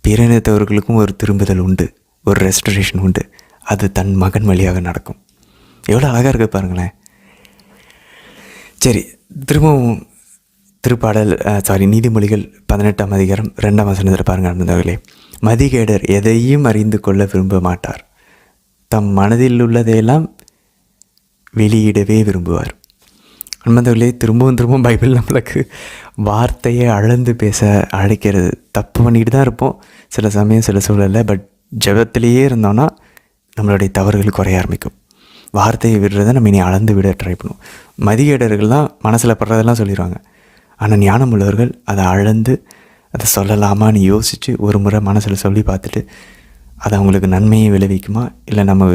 பிறனத்தவர்களுக்கும் ஒரு திரும்புதல் உண்டு, ஒரு ரெஸ்டரேஷன் உண்டு. அது தன் மகன் வழியாக நடக்கும். எவ்வளோ அழகாக இருக்குது பாருங்களேன். சரி, திரும்பவும் திருப்பாடல் நீதிமொழிகள் 18ஆம் அதிகாரம் 2ஆம் வசனத்தில் பாருங்கள் அன்பர்களே. மதிகேடர் எதையும் அறிந்து கொள்ள விரும்ப மாட்டார், தம் மனதில் உள்ளதையெல்லாம் வெளியிடவே விரும்புவார். அன்பந்தவர்களே, திரும்பவும் பைபிள் நம்மளுக்கு வார்த்தையை அளந்து பேச அழைக்கிறது. தப்பு பண்ணிக்கிட்டு தான் இருப்போம் சில சமயம், சில சூழலில். பட் ஜெபத்திலேயே இருந்தோன்னா நம்மளுடைய தவறுகள் குறைய ஆரம்பிக்கும். வார்த்தையை விடுறதை நம்ம இனி அளந்து விட ட்ரை பண்ணுவோம். மதிகேடர்கள்லாம் மனசில் படுறதெல்லாம் சொல்லிடுவாங்க. ஆனால் ஞானம் உள்ளவர்கள் அதை அளந்து அதை சொல்லலாமான்னு யோசித்து ஒரு முறை மனசில் சொல்லி பார்த்துட்டு அது அவங்களுக்கு நன்மையை விளைவிக்குமா, இல்லை நம்ம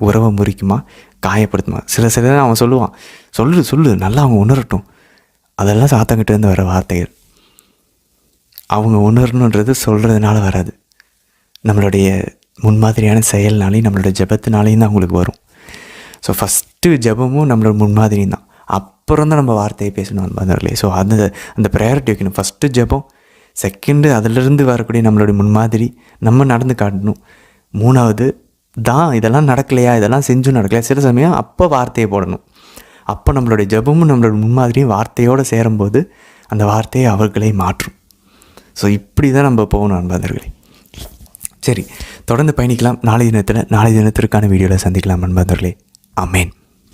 உறவை முறிக்குமா, காயப்படுத்துமா. சில அவன் சொல்லுவான், சொல்லு நல்லா அவங்க உணரட்டும். அதெல்லாம் சாத்தங்கிட்டேருந்து வர வார்த்தைகள். அவங்க உணரணுன்றது சொல்கிறதுனால வராது, நம்மளுடைய முன்மாதிரியான செயல்னாலையும் நம்மளோட ஜெபத்தினாலேயும் தான் அவங்களுக்கு வரும். ஸோ ஃபஸ்ட்டு ஜெபமும் நம்மளோட முன்மாதிரியும் தான். அப்புறம் தான் நம்ம வார்த்தையை பேசணும் அன்பர்களே. ஸோ அந்த ப்ரையாரிட்டி வைக்கணும். ஃபஸ்ட்டு ஜெபம், செகண்டு அதிலிருந்து வரக்கூடிய நம்மளுடைய முன்மாதிரி நம்ம நடந்து காட்டணும். மூணாவது தான் இதெல்லாம் நடக்கலையா, இதெல்லாம் செஞ்சும் நடக்கலையா, சில சமயம் அப்போ வார்த்தையை போடணும். அப்போ நம்மளுடைய ஜெபமும் நம்மளோட முன்மாதிரியும் வார்த்தையோடு சேரும்போது அந்த வார்த்தையை அவர்களை மாற்றும். ஸோ இப்படி தான் நம்ம போகணும் அன்பர்களே. சரி, தொடர்ந்து பயணிக்கலாம். நாளை தினத்திற்கான வீடியோவில் சந்திக்கலாம் அன்பர்களே. ஆமென்.